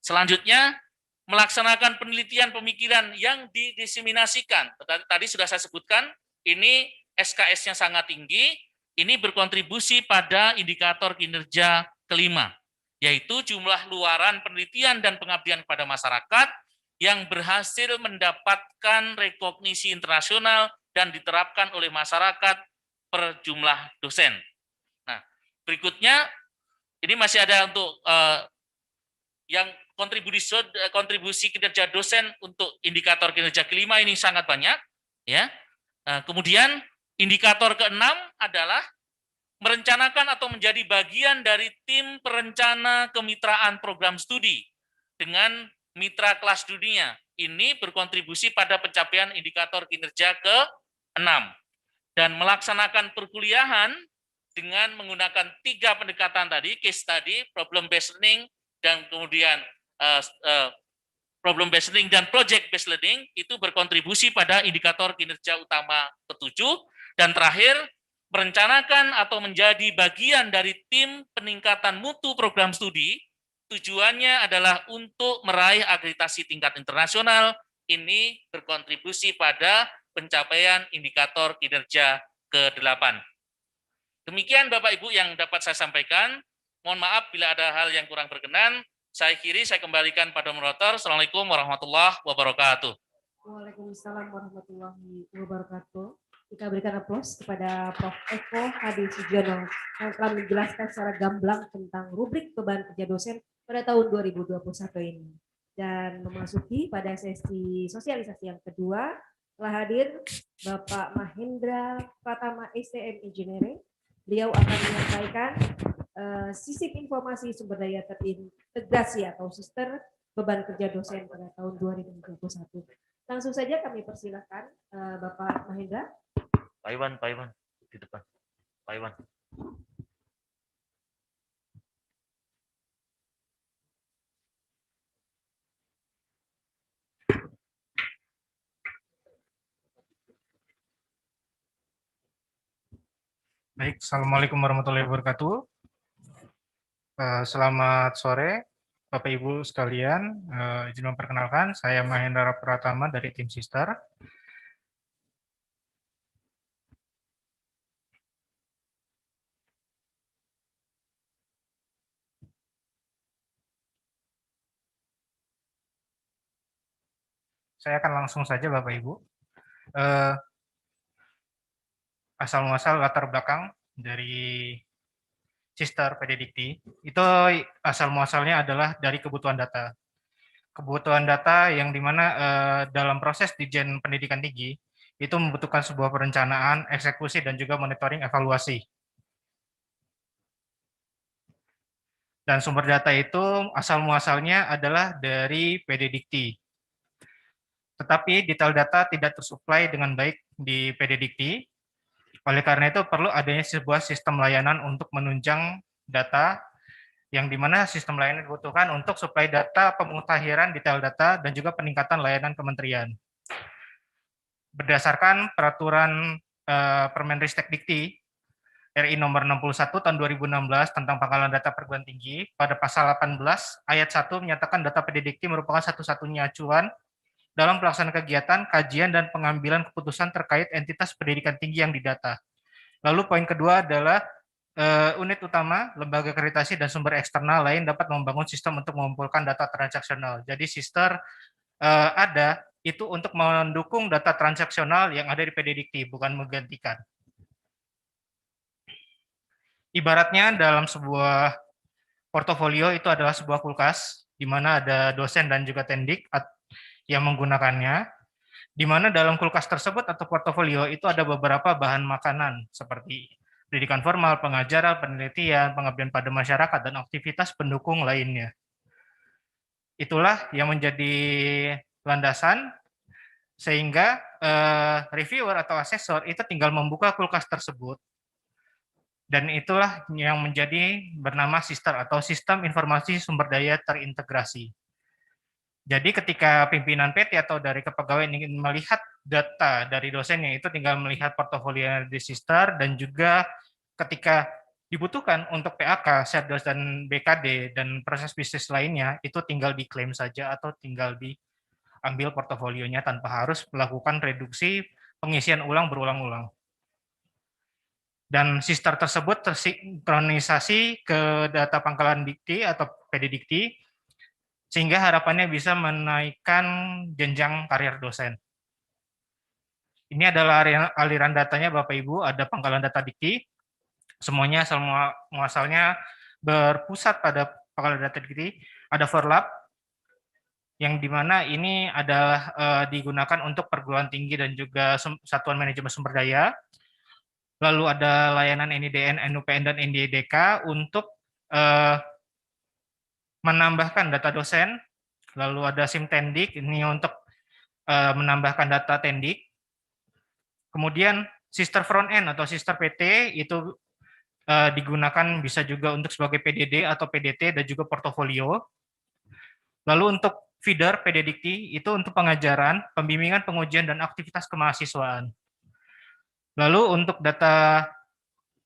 Speaker 3: Selanjutnya, melaksanakan penelitian pemikiran yang didiseminasikan. Tadi sudah saya sebutkan, ini SKS-nya sangat tinggi, ini berkontribusi pada indikator kinerja kelima, yaitu jumlah luaran penelitian dan pengabdian kepada masyarakat yang berhasil mendapatkan rekognisi internasional dan diterapkan oleh masyarakat per jumlah dosen. Nah, berikutnya, ini masih ada untuk yang kontribusi kinerja dosen untuk indikator kinerja kelima ini sangat banyak, ya. Kemudian indikator keenam adalah merencanakan atau menjadi bagian dari tim perencana kemitraan program studi dengan mitra kelas dunia. Ini berkontribusi pada pencapaian indikator kinerja ke-6 dan melaksanakan perkuliahan dengan menggunakan 3 pendekatan tadi, case study, problem based learning, dan kemudian problem based learning dan project based learning itu berkontribusi pada indikator kinerja utama ke-7. Dan terakhir, merencanakan atau menjadi bagian dari tim peningkatan mutu program studi, tujuannya adalah untuk meraih akreditasi tingkat internasional. Ini berkontribusi pada pencapaian indikator kinerja ke-8. Demikian Bapak Ibu yang dapat saya sampaikan. Mohon maaf bila ada hal yang kurang berkenan. Saya kembalikan pada moderator. Assalamualaikum warahmatullahi wabarakatuh.
Speaker 2: Waalaikumsalam warahmatullahi wabarakatuh. Kita berikan aplaus kepada Prof. Eko Hadi Sugiono yang telah menjelaskan secara gamblang tentang rubrik beban kerja dosen pada tahun 2021 ini. Dan memasuki pada sesi sosialisasi yang kedua, telah hadir Bapak Mahendra Pratama STM Engineering. Beliau akan menyampaikan sisip informasi sumber daya terintegrasi atau suster beban kerja dosen pada tahun 2021. Langsung saja kami persilakan Bapak Mahendra.
Speaker 3: Pak Iwan di depan. Pak Iwan.
Speaker 1: Baik, Assalamualaikum warahmatullahi wabarakatuh. Selamat sore, Bapak Ibu sekalian. Izin memperkenalkan, saya Mahendra Pratama dari tim Sister. Saya akan langsung saja Bapak Ibu. Asal muasal latar belakang dari Sister PD Dikti, itu asal muasalnya adalah dari kebutuhan data. Kebutuhan data yang dimana dalam proses Ditjen Pendidikan Tinggi, itu membutuhkan sebuah perencanaan, eksekusi, dan juga monitoring evaluasi. Dan sumber data itu asal muasalnya adalah dari PD Dikti. Tetapi detail data tidak tersuplai dengan baik di PD Dikti. Oleh karena itu perlu adanya sebuah sistem layanan untuk menunjang data yang dimana sistem layanan dibutuhkan untuk suplai data, pemutahiran detail data, dan juga peningkatan layanan kementerian. Berdasarkan peraturan Permenristek Dikti RI nomor 61 tahun 2016 tentang pengolahan data perguruan tinggi, pada pasal 18 ayat 1 menyatakan data PD Dikti merupakan satu-satunya acuan dalam pelaksanaan kegiatan, kajian, dan pengambilan keputusan terkait entitas pendidikan tinggi yang didata. Lalu poin kedua adalah unit utama, lembaga akreditasi, dan sumber eksternal lain dapat membangun sistem untuk mengumpulkan data transaksional. Jadi Sister ada itu untuk mendukung data transaksional yang ada di PD Dikti, bukan menggantikan. Ibaratnya dalam sebuah portofolio itu adalah sebuah kulkas, di mana ada dosen dan juga tendik,
Speaker 4: yang menggunakannya, di mana dalam kulkas tersebut atau portofolio itu ada beberapa bahan makanan seperti pendidikan formal, pengajaran, penelitian, pengabdian pada masyarakat, dan aktivitas pendukung lainnya. Itulah yang menjadi landasan sehingga reviewer atau asesor itu tinggal membuka kulkas tersebut, dan itulah yang menjadi bernama SISTER atau Sistem Informasi Sumber Daya Terintegrasi. Jadi ketika pimpinan PT atau dari kepegawaian ingin melihat data dari dosennya, itu tinggal melihat portofolio di SISTER, dan juga ketika dibutuhkan untuk PAK, Serdos, dan BKD, dan proses bisnis lainnya, itu tinggal diklaim saja atau tinggal diambil portofolionya tanpa harus melakukan reduksi pengisian ulang berulang-ulang. Dan SISTER tersebut tersinkronisasi ke data pangkalan dikti atau PD Dikti, sehingga harapannya bisa menaikkan jenjang karir dosen. Ini adalah aliran datanya Bapak Ibu, ada pangkalan data dikti, semuanya semua muasalnya berpusat pada pangkalan data dikti, ada overlap, yang dimana ini adalah digunakan untuk perguruan tinggi dan juga satuan manajemen sumber daya, lalu ada layanan NIDN, NUPN, dan NDDK untuk menambahkan data dosen, lalu ada SIM Tendik, ini untuk menambahkan data Tendik. Kemudian SISTER Front End atau SISTER PT itu digunakan bisa juga untuk sebagai PDD atau PDT dan juga portofolio. Lalu untuk feeder PD Dikti itu untuk pengajaran, pembimbingan, pengujian, dan aktivitas kemahasiswaan. Lalu untuk data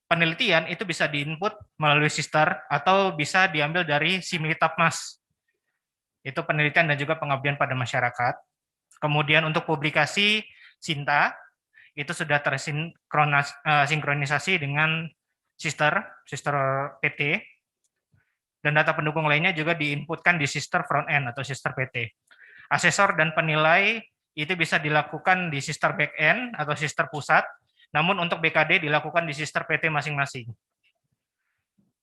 Speaker 4: penelitian itu bisa diinput melalui SISTER atau bisa diambil dari Similitapmas. Itu penelitian dan juga pengabdian pada masyarakat. Kemudian untuk publikasi SINTA itu sudah tersinkronisasi dengan SISTER PT, dan data pendukung lainnya juga diinputkan di SISTER Front End atau SISTER PT. Asesor dan penilai itu bisa dilakukan di SISTER Back End atau SISTER Pusat, namun untuk BKD dilakukan di SISTER PT masing-masing.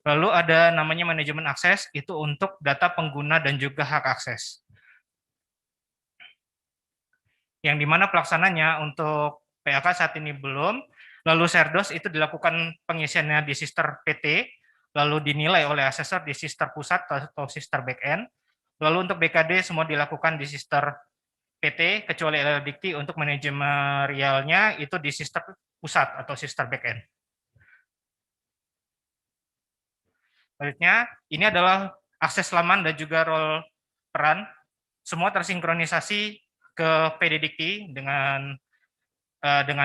Speaker 4: Lalu ada namanya manajemen akses, itu untuk data pengguna dan juga hak akses. Yang dimana pelaksananya untuk PAK saat ini belum, lalu Serdos itu dilakukan pengisiannya di SISTER PT, lalu dinilai oleh asesor di SISTER Pusat atau SISTER Back End, lalu untuk BKD semua dilakukan di SISTER PT, kecuali Dikti untuk manajemerialnya itu di SISTER Pusat atau SISTER Back End. Selanjutnya, ini adalah akses laman dan juga role peran, semua tersinkronisasi ke PD Dikti dengan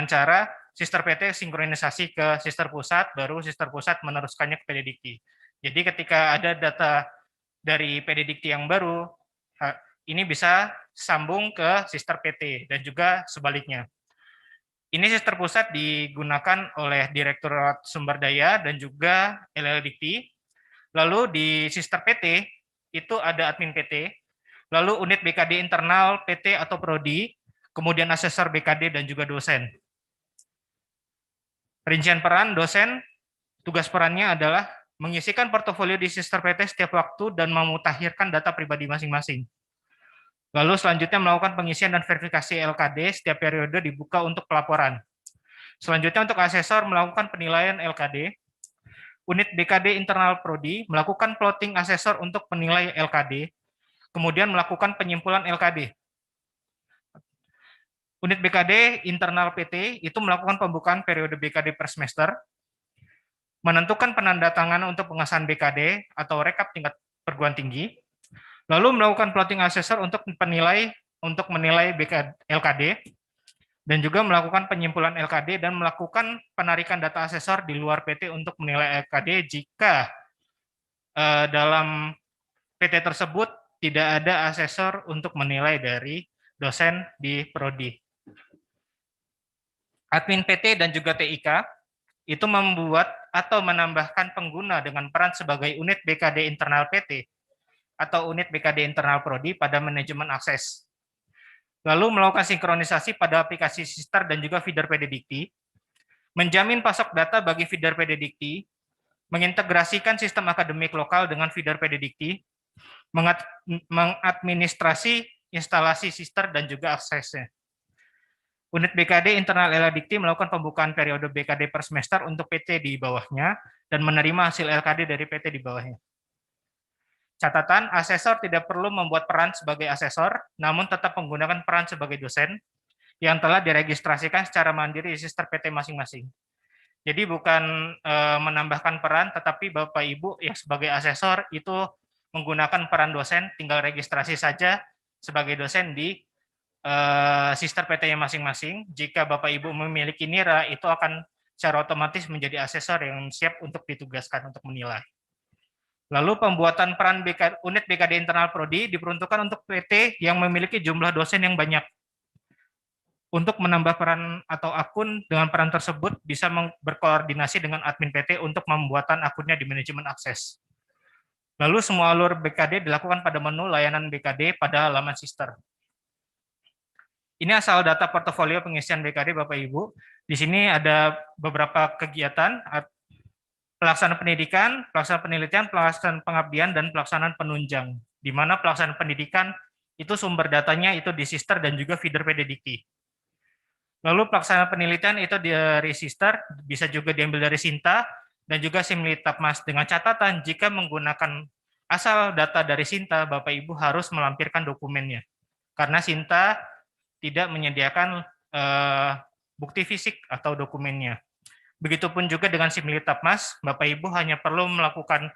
Speaker 4: cara SISTER PT sinkronisasi ke SISTER Pusat, baru SISTER Pusat meneruskannya ke PD Dikti. Jadi ketika ada data dari PD Dikti yang baru, ini bisa sambung ke SISTER PT dan juga sebaliknya. Ini SISTER Pusat digunakan oleh Direktorat Sumber Daya dan juga Dikti. Lalu di SISTER PT itu ada admin PT, lalu unit BKD internal PT atau prodi, kemudian asesor BKD dan juga dosen. Rincian peran dosen, tugas perannya adalah mengisikan portofolio di SISTER PT setiap waktu dan memutakhirkan data pribadi masing-masing. Lalu selanjutnya melakukan pengisian dan verifikasi LKD setiap periode dibuka untuk pelaporan. Selanjutnya untuk asesor melakukan penilaian LKD. Unit BKD internal prodi melakukan plotting asesor untuk penilai LKD, kemudian melakukan penyimpulan LKD. Unit BKD internal PT itu melakukan pembukaan periode BKD per semester, menentukan penandatanganan untuk pengesahan BKD atau rekap tingkat perguruan tinggi, lalu melakukan plotting asesor untuk menilai BKD, LKD, dan juga melakukan penyimpulan LKD dan melakukan penarikan data asesor di luar PT untuk menilai LKD jika dalam PT tersebut tidak ada asesor untuk menilai dari dosen di prodi. Admin PT dan juga TIK itu membuat atau menambahkan pengguna dengan peran sebagai unit BKD internal PT atau unit BKD internal prodi pada manajemen akses. Lalu melakukan sinkronisasi pada aplikasi SISTER dan juga feeder PD Dikti, menjamin pasok data bagi feeder PD Dikti, mengintegrasikan sistem akademik lokal dengan feeder PD Dikti, mengadministrasi instalasi sister dan juga aksesnya. Unit BKD internal LKDikti melakukan pembukaan periode BKD per semester untuk PT di bawahnya dan menerima hasil LKD dari PT di bawahnya. Catatan, asesor tidak perlu membuat peran sebagai asesor, namun tetap menggunakan peran sebagai dosen yang telah diregistrasikan secara mandiri di sister PT masing-masing. Jadi bukan menambahkan peran, tetapi Bapak Ibu yang sebagai asesor itu menggunakan peran dosen, tinggal registrasi saja sebagai dosen di sister PT-nya masing-masing. Jika Bapak Ibu memiliki NIRA, itu akan secara otomatis menjadi asesor yang siap untuk ditugaskan untuk menilai. Lalu pembuatan peran unit BKD internal Prodi diperuntukkan untuk PT yang memiliki jumlah dosen yang banyak. Untuk menambah peran atau akun dengan peran tersebut bisa berkoordinasi dengan admin PT untuk pembuatan akunnya di manajemen akses. Lalu semua alur BKD dilakukan pada menu layanan BKD pada halaman sister. Ini asal data portofolio pengisian BKD Bapak Ibu. Di sini ada beberapa kegiatan, pelaksanaan pendidikan, pelaksanaan penelitian, pelaksanaan pengabdian, dan pelaksanaan penunjang. Di mana pelaksanaan pendidikan itu sumber datanya itu di sister dan juga feeder PD Dikti. Lalu pelaksanaan penelitian itu dari sister, bisa juga diambil dari Sinta, dan juga Simlitapmas dengan catatan jika menggunakan asal data dari Sinta, Bapak Ibu harus melampirkan dokumennya. Karena Sinta tidak menyediakan bukti fisik atau dokumennya. Begitupun juga dengan Simlitapmas, Bapak Ibu hanya perlu melakukan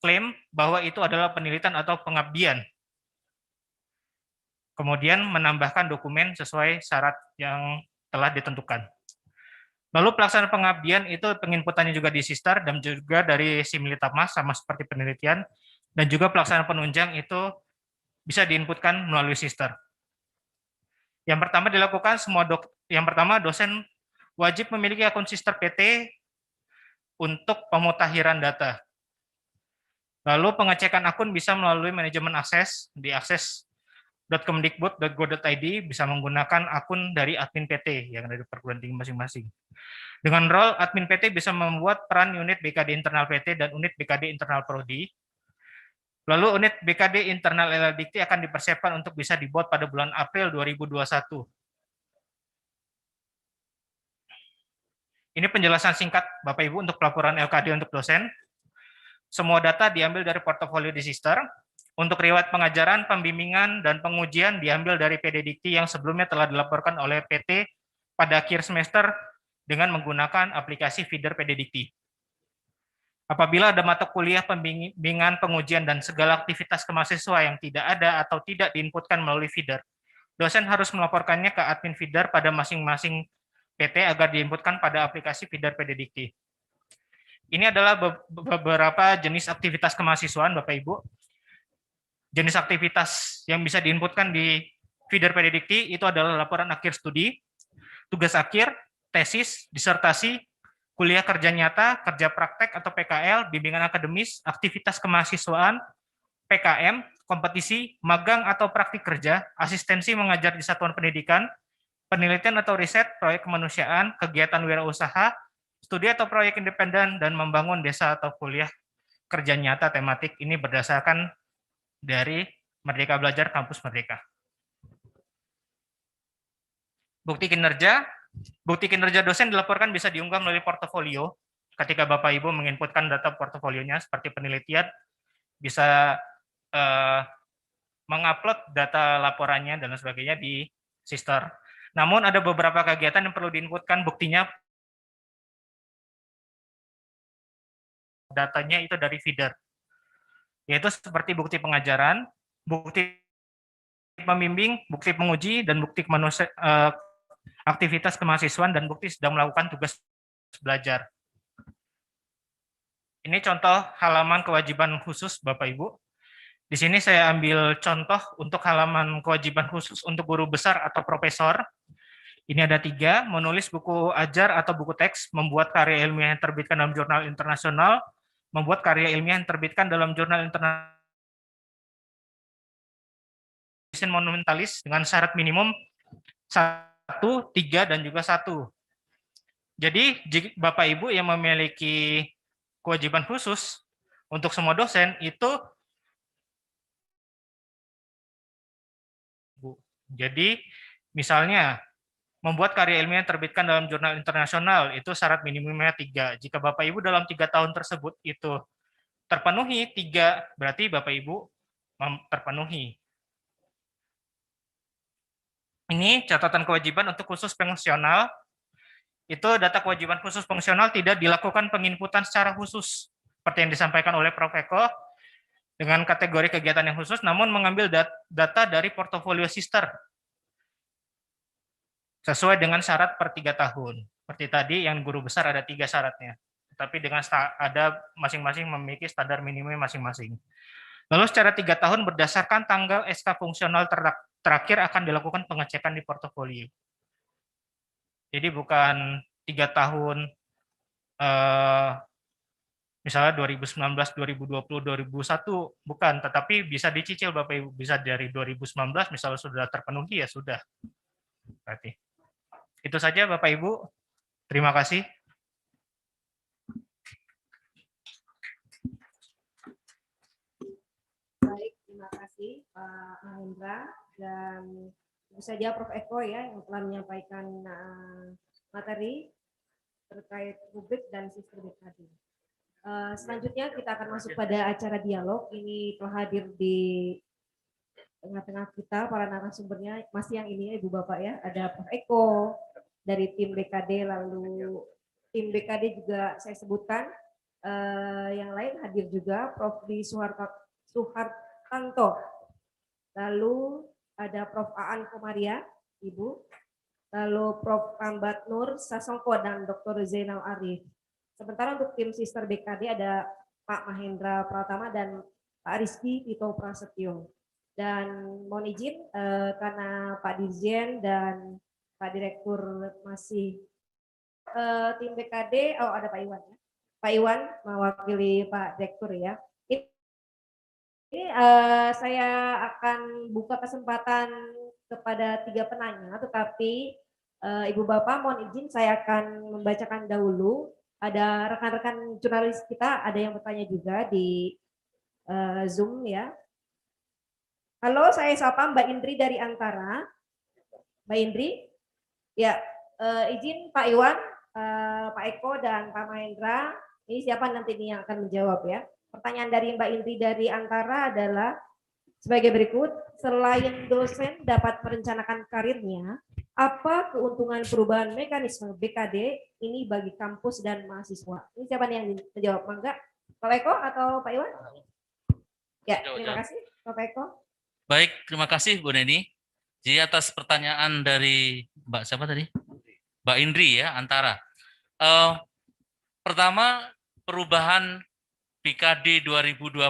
Speaker 4: klaim bahwa itu adalah penelitian atau pengabdian. Kemudian menambahkan dokumen sesuai syarat yang telah ditentukan. Lalu pelaksanaan pengabdian itu penginputannya juga di sister dan juga dari Simlitapmas sama seperti penelitian, dan juga pelaksanaan penunjang itu bisa diinputkan melalui sister. Yang pertama dilakukan yang pertama dosen wajib memiliki akun sister PT untuk pemutakhiran data. Lalu pengecekan akun bisa melalui manajemen akses di akses.kemdikbud.go.id, bisa menggunakan akun dari admin PT yang ada di perguruan tinggi masing-masing. Dengan role admin PT bisa membuat peran unit BKD internal PT dan unit BKD internal Prodi. Lalu unit BKD internal LKDikti akan dipersiapkan untuk bisa dibuat pada bulan April 2021. Ini penjelasan singkat Bapak Ibu untuk pelaporan LKD untuk dosen. Semua data diambil dari portofolio di sister. Untuk riwayat pengajaran, pembimbingan, dan pengujian diambil dari PD Dikti yang sebelumnya telah dilaporkan oleh PT pada akhir semester dengan menggunakan aplikasi feeder PD Dikti. Apabila ada mata kuliah, pembimbingan, pengujian, dan segala aktivitas kemahasiswa yang tidak ada atau tidak diinputkan melalui feeder, dosen harus melaporkannya ke admin feeder pada masing-masing PT agar diinputkan pada aplikasi feeder PD Dikti. Ini adalah beberapa jenis aktivitas kemahasiswaan, Bapak Ibu. Jenis aktivitas yang bisa diinputkan di feeder PD Dikti itu adalah laporan akhir studi, tugas akhir, tesis, disertasi, kuliah kerja nyata, kerja praktek atau PKL, bimbingan akademis, aktivitas kemahasiswaan, PKM, kompetisi, magang atau praktik kerja, asistensi mengajar di satuan pendidikan, penelitian atau riset, proyek kemanusiaan, kegiatan wirausaha, studi atau proyek independen, dan membangun desa atau kuliah kerja nyata tematik. Ini berdasarkan dari Merdeka Belajar Kampus Merdeka. Bukti kinerja dosen dilaporkan bisa diunggah melalui portofolio. Ketika Bapak Ibu menginputkan data portofolionya seperti penelitian, bisa mengupload data laporannya dan sebagainya di sister. Namun ada beberapa kegiatan yang perlu diinputkan buktinya, datanya itu dari feeder, yaitu seperti bukti pengajaran, bukti pembimbing, bukti penguji, dan bukti aktivitas kemahasiswaan, dan bukti sedang melakukan tugas belajar. Ini contoh halaman kewajiban khusus Bapak Ibu. Di sini saya ambil contoh untuk halaman kewajiban khusus untuk guru besar atau profesor. Ini ada 3, menulis buku ajar atau buku teks, membuat karya ilmiah yang terbitkan dalam jurnal internasional, membuat karya ilmiah yang terbitkan dalam jurnal internasional monumentalis dengan syarat minimum 1, 3, dan juga 1. Jadi, jika Bapak Ibu yang memiliki kewajiban khusus untuk semua dosen, itu Jadi misalnya membuat karya ilmiah yang terbitkan dalam jurnal internasional itu syarat minimumnya 3. Jika Bapak Ibu dalam 3 tahun tersebut itu terpenuhi 3, berarti Bapak Ibu terpenuhi. Ini catatan kewajiban untuk khusus fungsional. Itu data kewajiban khusus fungsional tidak dilakukan penginputan secara khusus seperti yang disampaikan oleh Prof. Eko dengan kategori kegiatan yang khusus, namun mengambil data dari portofolio sister sesuai dengan syarat per 3 tahun. Seperti tadi yang guru besar ada 3 syaratnya, tapi dengan ada masing-masing memiliki standar minimum masing-masing. Lalu secara 3 tahun berdasarkan tanggal SK fungsional terakhir akan dilakukan pengecekan di portofolio. Jadi bukan 3 tahun misalnya 2019, 2020, 2021, bukan, tetapi bisa dicicil Bapak Ibu, bisa dari 2019 misalnya sudah terpenuhi ya sudah. Berarti. Itu saja Bapak Ibu. Terima kasih.
Speaker 2: Baik, terima kasih Pak Mahendra dan tentu saja Prof. Eko ya yang telah menyampaikan materi terkait rubrik dan sistem BKD. Selanjutnya kita akan masuk pada acara dialog. Ini telah hadir di tengah-tengah kita para narasumbernya masih yang ini Ibu Bapak ya. Ada Prof. Eko dari tim BKD, lalu tim BKD juga saya sebutkan. Yang lain hadir juga Prof. Dwi Suhartanto. Lalu ada Prof. Aan Komaria, Ibu. Lalu Prof. Ambat Nur Sasongko dan Dr. Zainal Arif. Sementara untuk tim sister BKD ada Pak Mahendra Pratama dan Pak Rizky Tito Prasetyo. Dan mohon izin karena Pak Dirjen dan Pak Direktur masih tim BKD, ada Pak Iwan ya. Pak Iwan mewakili Pak Direktur ya. Ini saya akan buka kesempatan kepada 3 penanya, tetapi Ibu Bapak mohon izin saya akan membacakan dahulu. Ada rekan-rekan jurnalis kita, ada yang bertanya juga di Zoom ya. Halo, saya sapa Mbak Indri dari Antara. Mbak Indri, ya izin Pak Iwan, Pak Eko dan Pak Mahendra. Ini siapa nanti nih yang akan menjawab ya. Pertanyaan dari Mbak Indri dari Antara adalah sebagai berikut. Selain dosen dapat merencanakan karirnya, apa keuntungan perubahan mekanisme BKD ini bagi kampus dan mahasiswa? Ini siapa nih yang menjawab? Mangga, Pak Eko atau Pak Iwan? Ya, terima kasih Pak Eko.
Speaker 3: Baik, terima kasih Bu Neni. Jadi atas pertanyaan dari Mbak siapa tadi? Mbak Indri ya, Antara. Pertama, perubahan BKD 2021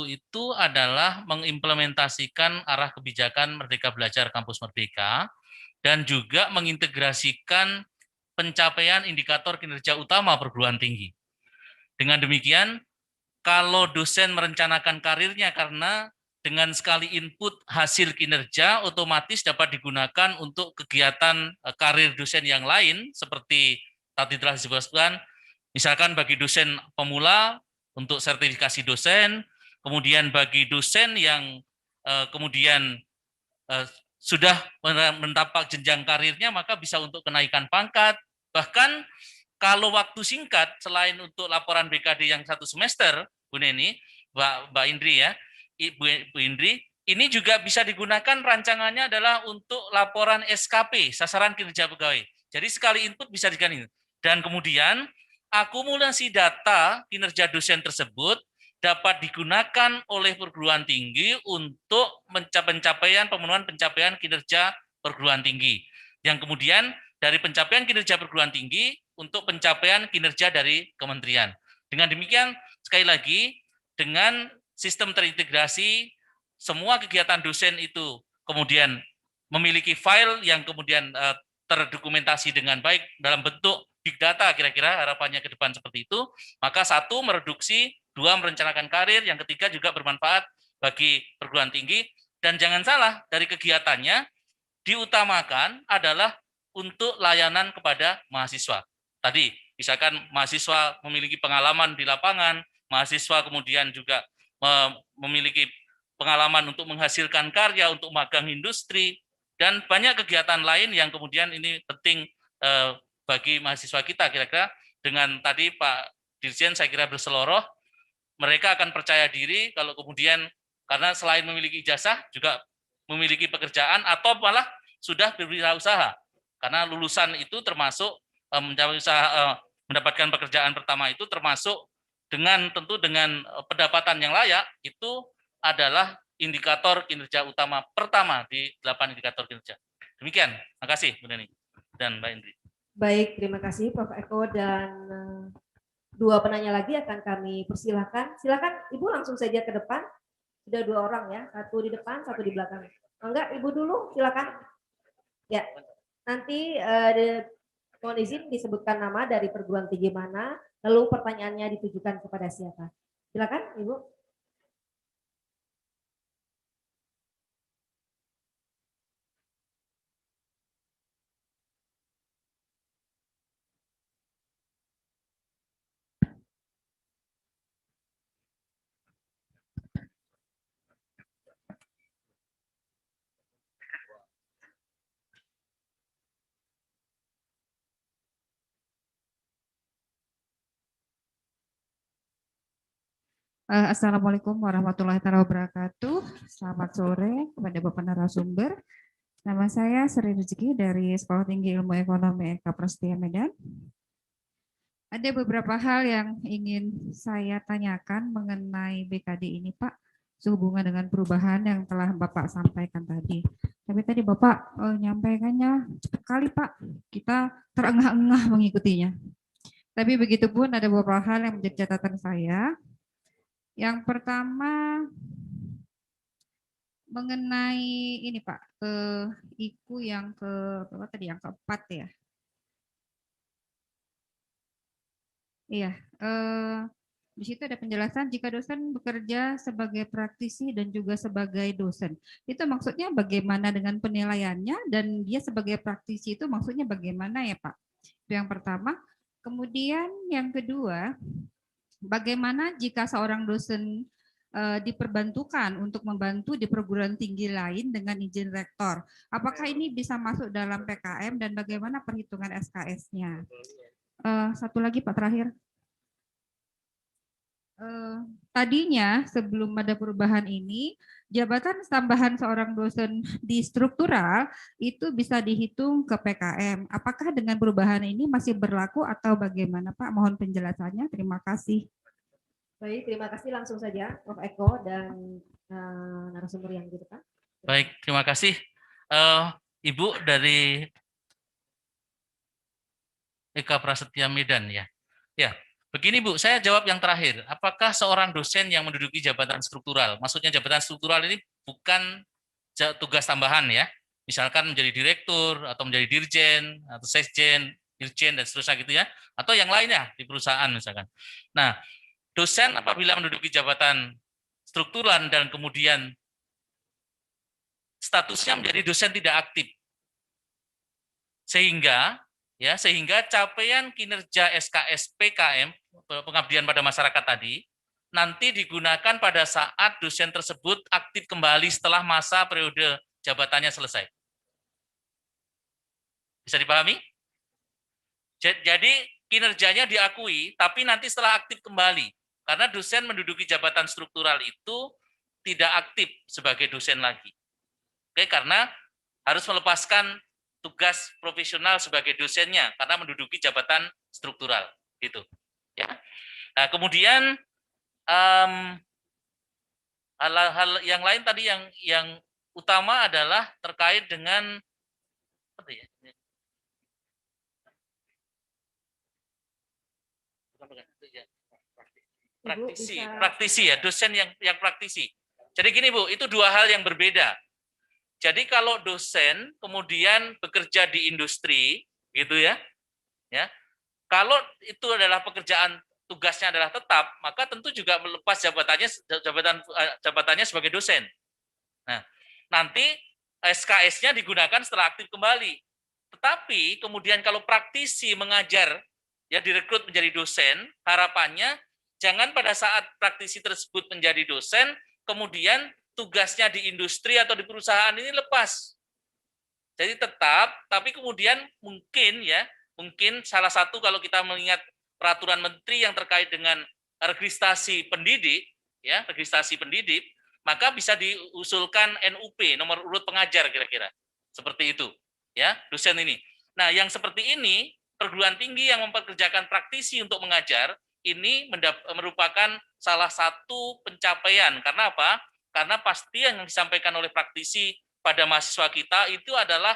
Speaker 3: itu adalah mengimplementasikan arah kebijakan Merdeka Belajar Kampus Merdeka dan juga mengintegrasikan pencapaian indikator kinerja utama perguruan tinggi. Dengan demikian, kalau dosen merencanakan karirnya karena dengan sekali input hasil kinerja otomatis dapat digunakan untuk kegiatan karir dosen yang lain seperti tadi telah disebutkan, misalkan bagi dosen pemula untuk sertifikasi dosen, kemudian bagi dosen yang kemudian sudah mendapat jenjang karirnya maka bisa untuk kenaikan pangkat, bahkan kalau waktu singkat selain untuk laporan BKD yang 1 semester, Bu Neni, Mbak Indri ya, Bu Indri, ini juga bisa digunakan rancangannya adalah untuk laporan SKP, sasaran kinerja pegawai. Jadi sekali input bisa diganti. Dan kemudian akumulasi data kinerja dosen tersebut dapat digunakan oleh perguruan tinggi untuk pemenuhan pencapaian kinerja perguruan tinggi. Yang kemudian dari pencapaian kinerja perguruan tinggi untuk pencapaian kinerja dari kementerian. Dengan demikian, sekali lagi, dengan sistem terintegrasi, semua kegiatan dosen itu kemudian memiliki file yang kemudian terdokumentasi dengan baik dalam bentuk big data, kira-kira harapannya ke depan seperti itu, maka 1, mereduksi, 2, merencanakan karir, yang ketiga juga bermanfaat bagi perguruan tinggi, dan jangan salah, dari kegiatannya diutamakan adalah untuk layanan kepada mahasiswa. Tadi, misalkan mahasiswa memiliki pengalaman di lapangan, mahasiswa kemudian juga memiliki pengalaman untuk menghasilkan karya, untuk magang industri, Dan banyak kegiatan lain yang kemudian ini penting bagi mahasiswa kita. Kira-kira dengan tadi Pak Dirjen saya kira berseloroh, mereka akan percaya diri kalau kemudian karena selain memiliki ijazah juga memiliki pekerjaan atau malah sudah berwirausaha. Karena lulusan itu termasuk mendapatkan pekerjaan pertama itu termasuk dengan tentu dengan pendapatan yang layak, itu adalah indikator kinerja utama pertama di 8 indikator kinerja. Demikian. Terima kasih Bu Neni dan Mbak Indri.
Speaker 2: Baik, terima kasih Prof. Eko dan dua penanya lagi akan kami persilahkan. Silakan Ibu langsung saja ke depan. Sudah 2 orang ya, satu di depan, satu di belakang. Enggak, Ibu dulu, silakan. Ya, nanti mohon izin disebutkan nama dari perguruan tinggi mana, lalu pertanyaannya ditujukan kepada siapa. Silakan, Ibu.
Speaker 5: Assalamualaikum warahmatullahi wabarakatuh. Selamat sore kepada Bapak narasumber. Nama saya Sri Rezeki dari Sekolah Tinggi Ilmu Ekonomi FK Prasetya Medan. Ada beberapa hal yang ingin saya tanyakan mengenai BKD ini, Pak, sehubungan dengan perubahan yang telah Bapak sampaikan tadi. Tapi tadi Bapak nyampaikannya cepat kali, Pak. Kita terengah-engah mengikutinya. Tapi begitu pun ada beberapa hal yang menjadi catatan saya. Yang pertama mengenai ini Pak, IKU yang berapa tadi, yang keempat ya. Iya, di situ ada penjelasan jika dosen bekerja sebagai praktisi dan juga sebagai dosen. Itu maksudnya bagaimana dengan penilaiannya dan dia sebagai praktisi itu maksudnya bagaimana ya Pak? Itu yang pertama. Kemudian yang kedua, bagaimana jika seorang dosen diperbantukan untuk membantu di perguruan tinggi lain dengan izin rektor? Apakah ini bisa masuk dalam PKM dan bagaimana perhitungan SKS-nya? Satu lagi Pak terakhir. Tadinya sebelum ada perubahan ini, jabatan tambahan seorang dosen di struktural itu bisa dihitung ke PKM. Apakah dengan perubahan ini masih berlaku atau bagaimana Pak? Mohon penjelasannya. Terima kasih.
Speaker 2: Baik, terima kasih. Langsung saja Prof. Eko dan narasumber yang di depan.
Speaker 3: Baik, terima kasih. Ibu dari Eka Prasetya Medan ya. Ya, begini Bu, saya jawab yang terakhir. Apakah seorang dosen yang menduduki jabatan struktural, maksudnya jabatan struktural ini bukan tugas tambahan ya, misalkan menjadi direktur atau menjadi dirjen atau sekjen, dirjen dan seterusnya gitu ya, atau yang lainnya di perusahaan misalkan. Nah, dosen apabila menduduki jabatan struktural dan kemudian statusnya menjadi dosen tidak aktif, sehingga capaian kinerja SKS PKM pengabdian pada masyarakat tadi nanti digunakan pada saat dosen tersebut aktif kembali setelah masa periode jabatannya selesai. Bisa dipahami? Jadi kinerjanya diakui, tapi nanti setelah aktif kembali. Karena dosen menduduki jabatan struktural itu tidak aktif sebagai dosen lagi. Oke, karena harus melepaskan tugas profesional sebagai dosennya karena menduduki jabatan struktural gitu ya. Nah, kemudian hal-hal yang lain tadi yang utama adalah terkait dengan apa ya? Praktisi ya, dosen yang praktisi. Jadi gini Bu, itu dua hal yang berbeda. Jadi kalau dosen kemudian bekerja di industri gitu ya. Kalau itu adalah pekerjaan tugasnya adalah tetap, maka tentu juga melepas jabatannya sebagai dosen. Nah, nanti SKS-nya digunakan setelah aktif kembali. Tetapi kemudian kalau praktisi mengajar ya direkrut menjadi dosen, harapannya jangan pada saat praktisi tersebut menjadi dosen kemudian tugasnya di industri atau di perusahaan ini lepas. Jadi tetap, tapi kemudian mungkin salah satu kalau kita melihat peraturan menteri yang terkait dengan registrasi pendidik, maka bisa diusulkan NUP, nomor urut pengajar kira-kira. Seperti itu, ya, dosen ini. Nah, yang seperti ini, perguruan tinggi yang mempekerjakan praktisi untuk mengajar, ini merupakan salah satu pencapaian. Karena apa? Karena pasti yang disampaikan oleh praktisi pada mahasiswa kita itu adalah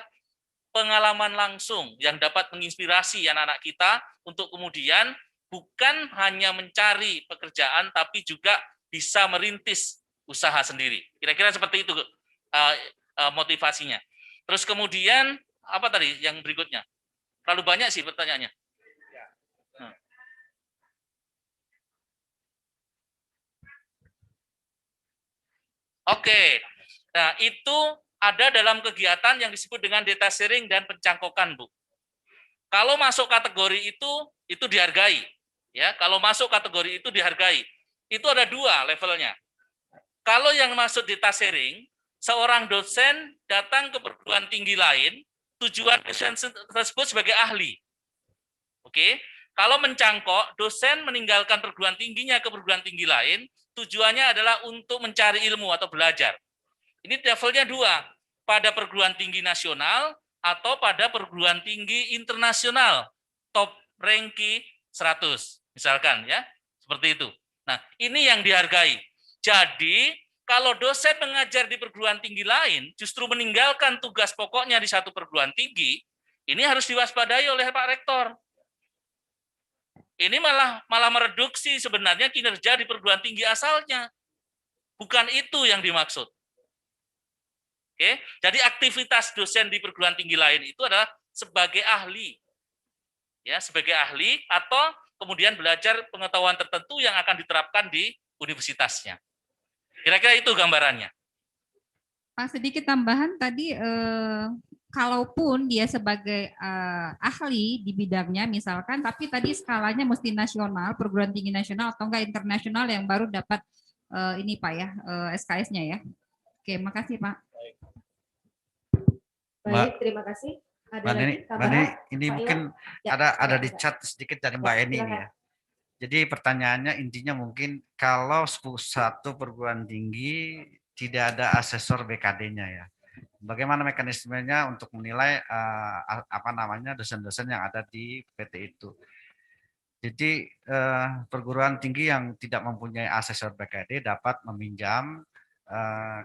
Speaker 3: pengalaman langsung yang dapat menginspirasi anak-anak kita untuk kemudian bukan hanya mencari pekerjaan, tapi juga bisa merintis usaha sendiri. Kira-kira seperti itu motivasinya. Terus kemudian, apa tadi yang berikutnya? Terlalu banyak sih pertanyaannya. Oke, nah itu ada dalam kegiatan yang disebut dengan data sharing dan pencangkokan, Bu. Kalau masuk kategori itu dihargai. Ya, kalau masuk kategori itu dihargai. Itu ada dua levelnya. Kalau yang masuk data sharing, seorang dosen datang ke perguruan tinggi lain, tujuan dosen tersebut sebagai ahli. Oke, kalau mencangkok, dosen meninggalkan perguruan tingginya ke perguruan tinggi lain, tujuannya adalah untuk mencari ilmu atau belajar. Ini levelnya dua, pada perguruan tinggi nasional atau pada perguruan tinggi internasional, top ranking 100, misalkan ya, seperti itu. Nah, ini yang dihargai. Jadi, kalau dosen mengajar di perguruan tinggi lain, justru meninggalkan tugas pokoknya di satu perguruan tinggi, ini harus diwaspadai oleh Pak Rektor. Ini malah mereduksi sebenarnya kinerja di perguruan tinggi asalnya. Bukan itu yang dimaksud. Oke, jadi aktivitas dosen di perguruan tinggi lain itu adalah sebagai ahli. Ya, sebagai ahli atau kemudian belajar pengetahuan tertentu yang akan diterapkan di universitasnya. Kira-kira itu gambarannya.
Speaker 5: Pak, sedikit tambahan tadi kalaupun dia sebagai ahli di bidangnya misalkan, tapi tadi skalanya mesti nasional, perguruan tinggi nasional atau enggak internasional yang baru dapat ini Pak ya, SKS-nya ya. Oke, makasih Pak.
Speaker 2: Baik, terima kasih. Ada
Speaker 6: Mbak
Speaker 2: lagi
Speaker 6: Neni,
Speaker 2: tambahan?
Speaker 6: ini
Speaker 2: Pak
Speaker 6: mungkin
Speaker 2: Iwan? Ya,
Speaker 6: ada
Speaker 2: silakan,
Speaker 6: di
Speaker 2: Pak.
Speaker 6: chat sedikit dari
Speaker 2: Ya,
Speaker 6: Mbak Eni ini
Speaker 2: silakan.
Speaker 6: ya. Jadi pertanyaannya intinya mungkin kalau satu perguruan tinggi tidak ada asesor BKD-nya ya. Bagaimana mekanismenya untuk menilai apa namanya dosen-dosen yang ada di PT itu. Jadi perguruan tinggi yang tidak mempunyai asesor BKD dapat meminjam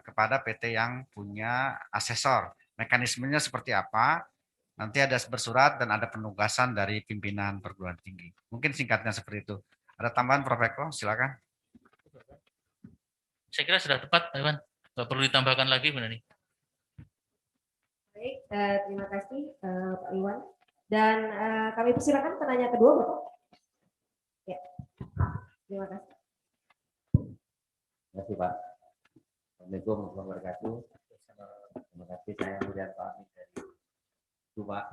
Speaker 6: kepada PT yang punya asesor. Mekanismenya seperti apa? Nanti ada bersurat dan ada penugasan dari pimpinan perguruan tinggi. Mungkin singkatnya seperti itu. Ada tambahan Prof. Eko, silakan.
Speaker 3: Saya kira sudah tepat, Pak Iwan. Nggak perlu ditambahkan lagi, benar nih.
Speaker 2: Baik, terima kasih Pak Iwan. Dan kami persilakan penanya kedua, Bapak. Ya, terima kasih.
Speaker 7: Terima kasih Pak. Assalamualaikum warahmatullahi wabarakatuh. Terima kasih, saya Nurianto Amin dari Subak,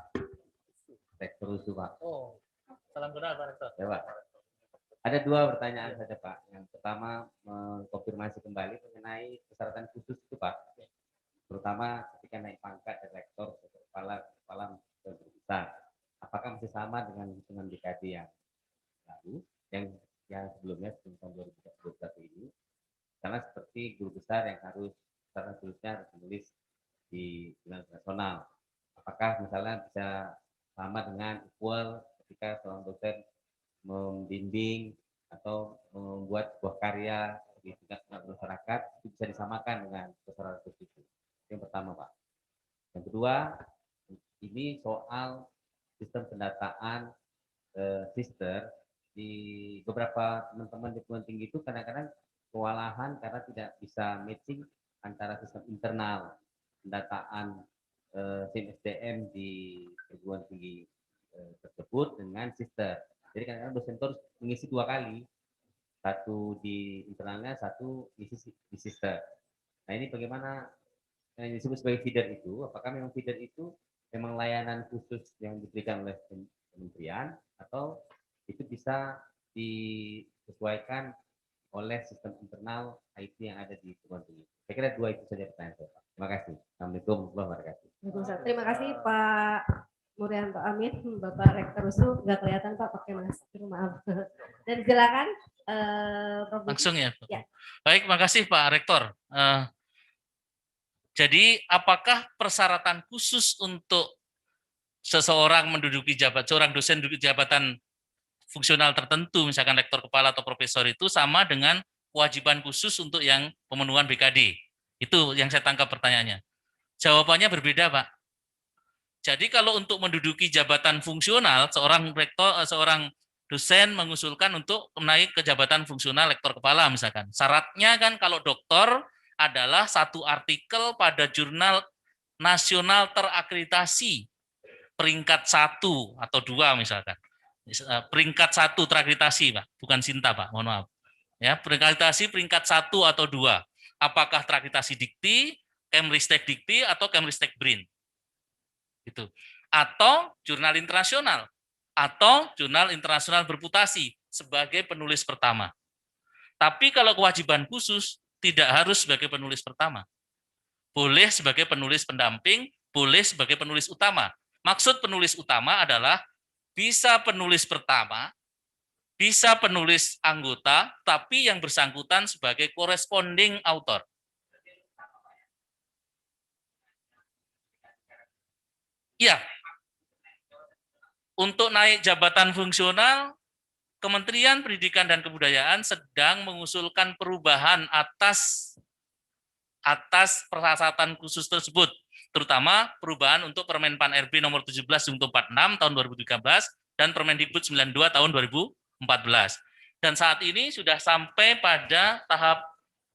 Speaker 7: Rektor Subak.
Speaker 3: Oh, salam kenal Pak Rektor.
Speaker 7: Ya, Pak. Ada dua pertanyaan saja Pak. Yang pertama mengkonfirmasi kembali mengenai persyaratan khusus itu Pak. Terutama ketika naik pangkat dari rektor ke kepala besar. Apakah masih sama dengan hitungan BKD yang lalu, yang sebelumnya sebelum tahun 2021 ini? Karena seperti guru besar yang harus secara tulisnya harus menulis di jurnal nasional. Apakah misalnya bisa sama dengan equal ketika seorang dosen membimbing atau membuat sebuah karya di tingkat masyarakat, itu bisa disamakan dengan persyaratan khusus itu. Yang pertama Pak. Yang kedua, ini soal sistem pendataan sister di beberapa teman-teman di perguruan tinggi itu kadang-kadang kewalahan karena tidak bisa matching antara sistem internal pendataan SIM SDM di perguruan tinggi tersebut dengan sister. Jadi kadang-kadang dosen harus mengisi dua kali, satu di internalnya, satu di sister. Nah ini bagaimana yang disebut sebagai feeder itu? Apakah memang feeder itu memang layanan khusus yang diberikan oleh kementerian atau itu bisa disesuaikan oleh sistem internal IT yang ada di perguruan tinggi. Saya kira dua itu saja pertanyaan saya, Pak. Terima kasih. Assalamualaikum warahmatullahi wabarakatuh.
Speaker 2: Terima kasih Pak Murianto Amin, Bapak Rektor USU, nggak kelihatan Pak pakai masker, maaf. Dan silakan Prof.
Speaker 3: Langsung ya.
Speaker 2: Ya.
Speaker 3: Baik, makasih Pak Rektor. Jadi apakah persyaratan khusus untuk seorang menduduki seorang dosen menduduki jabatan fungsional tertentu, misalkan rektor kepala atau profesor itu sama dengan kewajiban khusus untuk yang pemenuhan BKD? Itu yang saya tangkap pertanyaannya. Jawabannya berbeda, Pak. Jadi kalau untuk menduduki jabatan fungsional, seorang dosen mengusulkan untuk naik ke jabatan fungsional rektor kepala misalkan. Syaratnya kan kalau doktor adalah satu artikel pada jurnal nasional terakreditasi peringkat 1 atau 2 misalkan. Peringkat 1 terakreditasi, Pak, bukan Sinta, Pak, mohon maaf. Ya, terakreditasi peringkat 1 atau 2. Apakah terakreditasi Dikti, Kemristek Dikti atau Kemristek BRIN. Gitu. Atau jurnal internasional atau jurnal internasional berputasi sebagai penulis pertama. Tapi kalau kewajiban khusus tidak harus sebagai penulis pertama. Boleh sebagai penulis pendamping, boleh sebagai penulis utama. Maksud penulis utama adalah bisa penulis pertama, bisa penulis anggota, tapi yang bersangkutan sebagai corresponding author. Iya. Untuk naik jabatan fungsional, Kementerian Pendidikan dan Kebudayaan sedang mengusulkan perubahan atas persyaratan khusus tersebut, terutama perubahan untuk Permen Pan RB nomor 17/46 tahun 2013 dan Permendikbud 92 tahun 2014. Dan saat ini sudah sampai pada tahap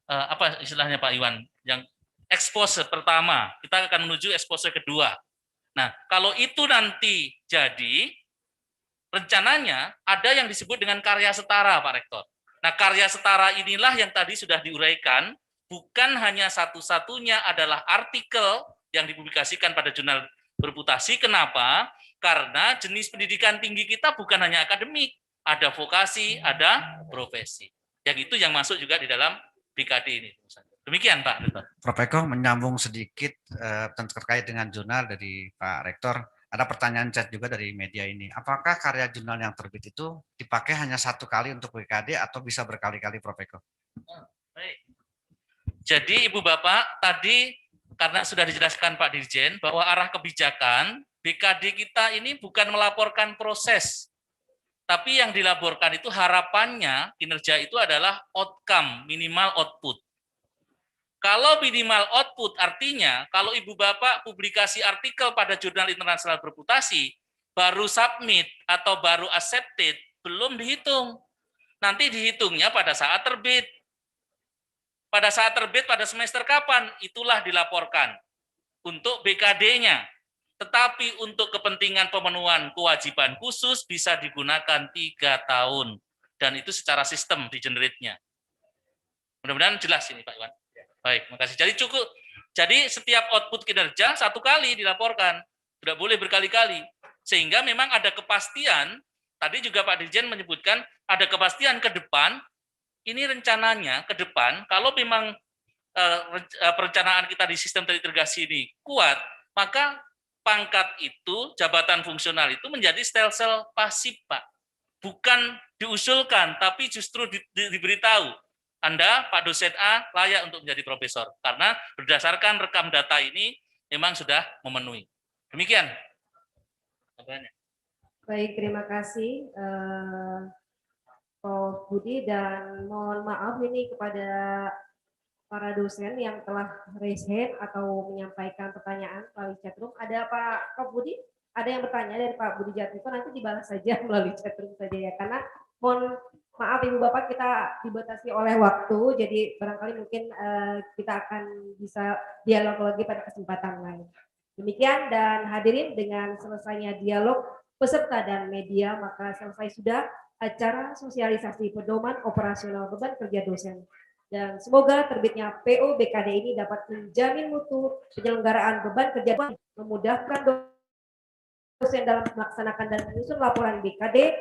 Speaker 3: apa istilahnya Pak Iwan, yang expose pertama, kita akan menuju expose kedua. Nah, kalau itu nanti jadi, rencananya ada yang disebut dengan karya setara, Pak Rektor. Nah, karya setara inilah yang tadi sudah diuraikan, bukan hanya satu-satunya adalah artikel yang dipublikasikan pada jurnal berputasi. Kenapa? Karena jenis pendidikan tinggi kita bukan hanya akademik, ada vokasi, ada profesi. Yang itu yang masuk juga di dalam BKD ini. Demikian, Pak Rektor.
Speaker 6: Prof. Eko menyambung sedikit terkait dengan jurnal dari Pak Rektor. Ada pertanyaan chat juga dari media ini. Apakah karya jurnal yang terbit itu dipakai hanya satu kali untuk BKD atau bisa berkali-kali, Prof. Eko?
Speaker 3: Baik. Jadi Ibu Bapak, tadi karena sudah dijelaskan Pak Dirjen bahwa arah kebijakan BKD kita ini bukan melaporkan proses, tapi yang dilaporkan itu harapannya kinerja itu adalah outcome, minimal output. Kalau minimal output artinya kalau Ibu Bapak publikasi artikel pada jurnal internasional berputasi, baru submit atau baru accepted, belum dihitung. Nanti dihitungnya pada saat terbit. Pada saat terbit pada semester kapan? Itulah dilaporkan untuk BKD-nya. Tetapi untuk kepentingan pemenuhan kewajiban khusus bisa digunakan 3 tahun. Dan itu secara sistem di generate-nya. Mudah-mudahan jelas ini Pak Iwan. Baik, makasih. Jadi setiap output kinerja 1 kali dilaporkan, tidak boleh berkali-kali. Sehingga memang ada kepastian, tadi juga Pak Dirjen menyebutkan, ada kepastian ke depan, ini rencananya ke depan, kalau memang perencanaan kita di sistem terintegrasi ini kuat, maka pangkat itu, jabatan fungsional itu menjadi stelsel pasif, Pak. Bukan diusulkan, tapi justru diberitahu. Anda, Pak dosen A, layak untuk menjadi profesor. Karena berdasarkan rekam data ini, memang sudah memenuhi. Demikian.
Speaker 2: Baik, terima kasih Prof. Budi, dan mohon maaf ini kepada para dosen yang telah raise hand atau menyampaikan pertanyaan melalui chatroom. Ada Pak Prof. Budi? Ada yang bertanya dari Pak Budi Jatmiko, nanti dibalas saja melalui chatroom saja ya. Karena mohon maaf Ibu Bapak, kita dibatasi oleh waktu, jadi barangkali mungkin kita akan bisa dialog lagi pada kesempatan lain. Demikian, dan hadirin, dengan selesainya dialog peserta dan media, maka selesai sudah acara sosialisasi pedoman operasional beban kerja dosen. Dan semoga terbitnya PO BKD ini dapat menjamin mutu penyelenggaraan beban kerja, memudahkan dosen dalam melaksanakan dan menyusun laporan BKD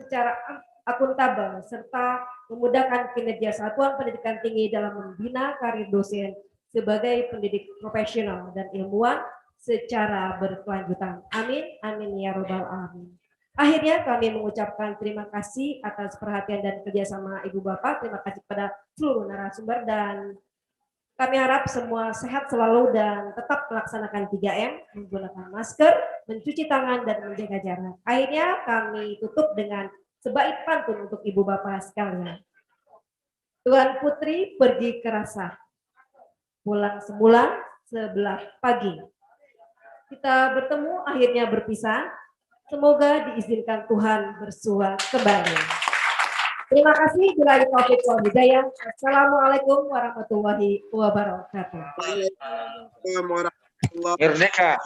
Speaker 2: secara akuntabel serta memudahkan kinerja satuan pendidikan tinggi dalam membina karir dosen sebagai pendidik profesional dan ilmuwan secara berkelanjutan. Amin, amin ya robbal alamin. Akhirnya kami mengucapkan terima kasih atas perhatian dan kerjasama Ibu Bapak. Terima kasih kepada seluruh narasumber dan kami harap semua sehat selalu dan tetap melaksanakan 3M, menggunakan masker, mencuci tangan, dan menjaga jarak. Akhirnya kami tutup dengan sebaik pantun untuk Ibu Bapak sekalian. Tuan Putri pergi ke Rasah, pulang semula sebelah pagi. Kita bertemu akhirnya berpisah. Semoga diizinkan Tuhan bersua kembali. Terima kasih. Bila taufiq wal hidayah. Assalamualaikum warahmatullahi wabarakatuh.
Speaker 8: Waalaikumsalam warahmatullahi wabarakatuh. Merdeka.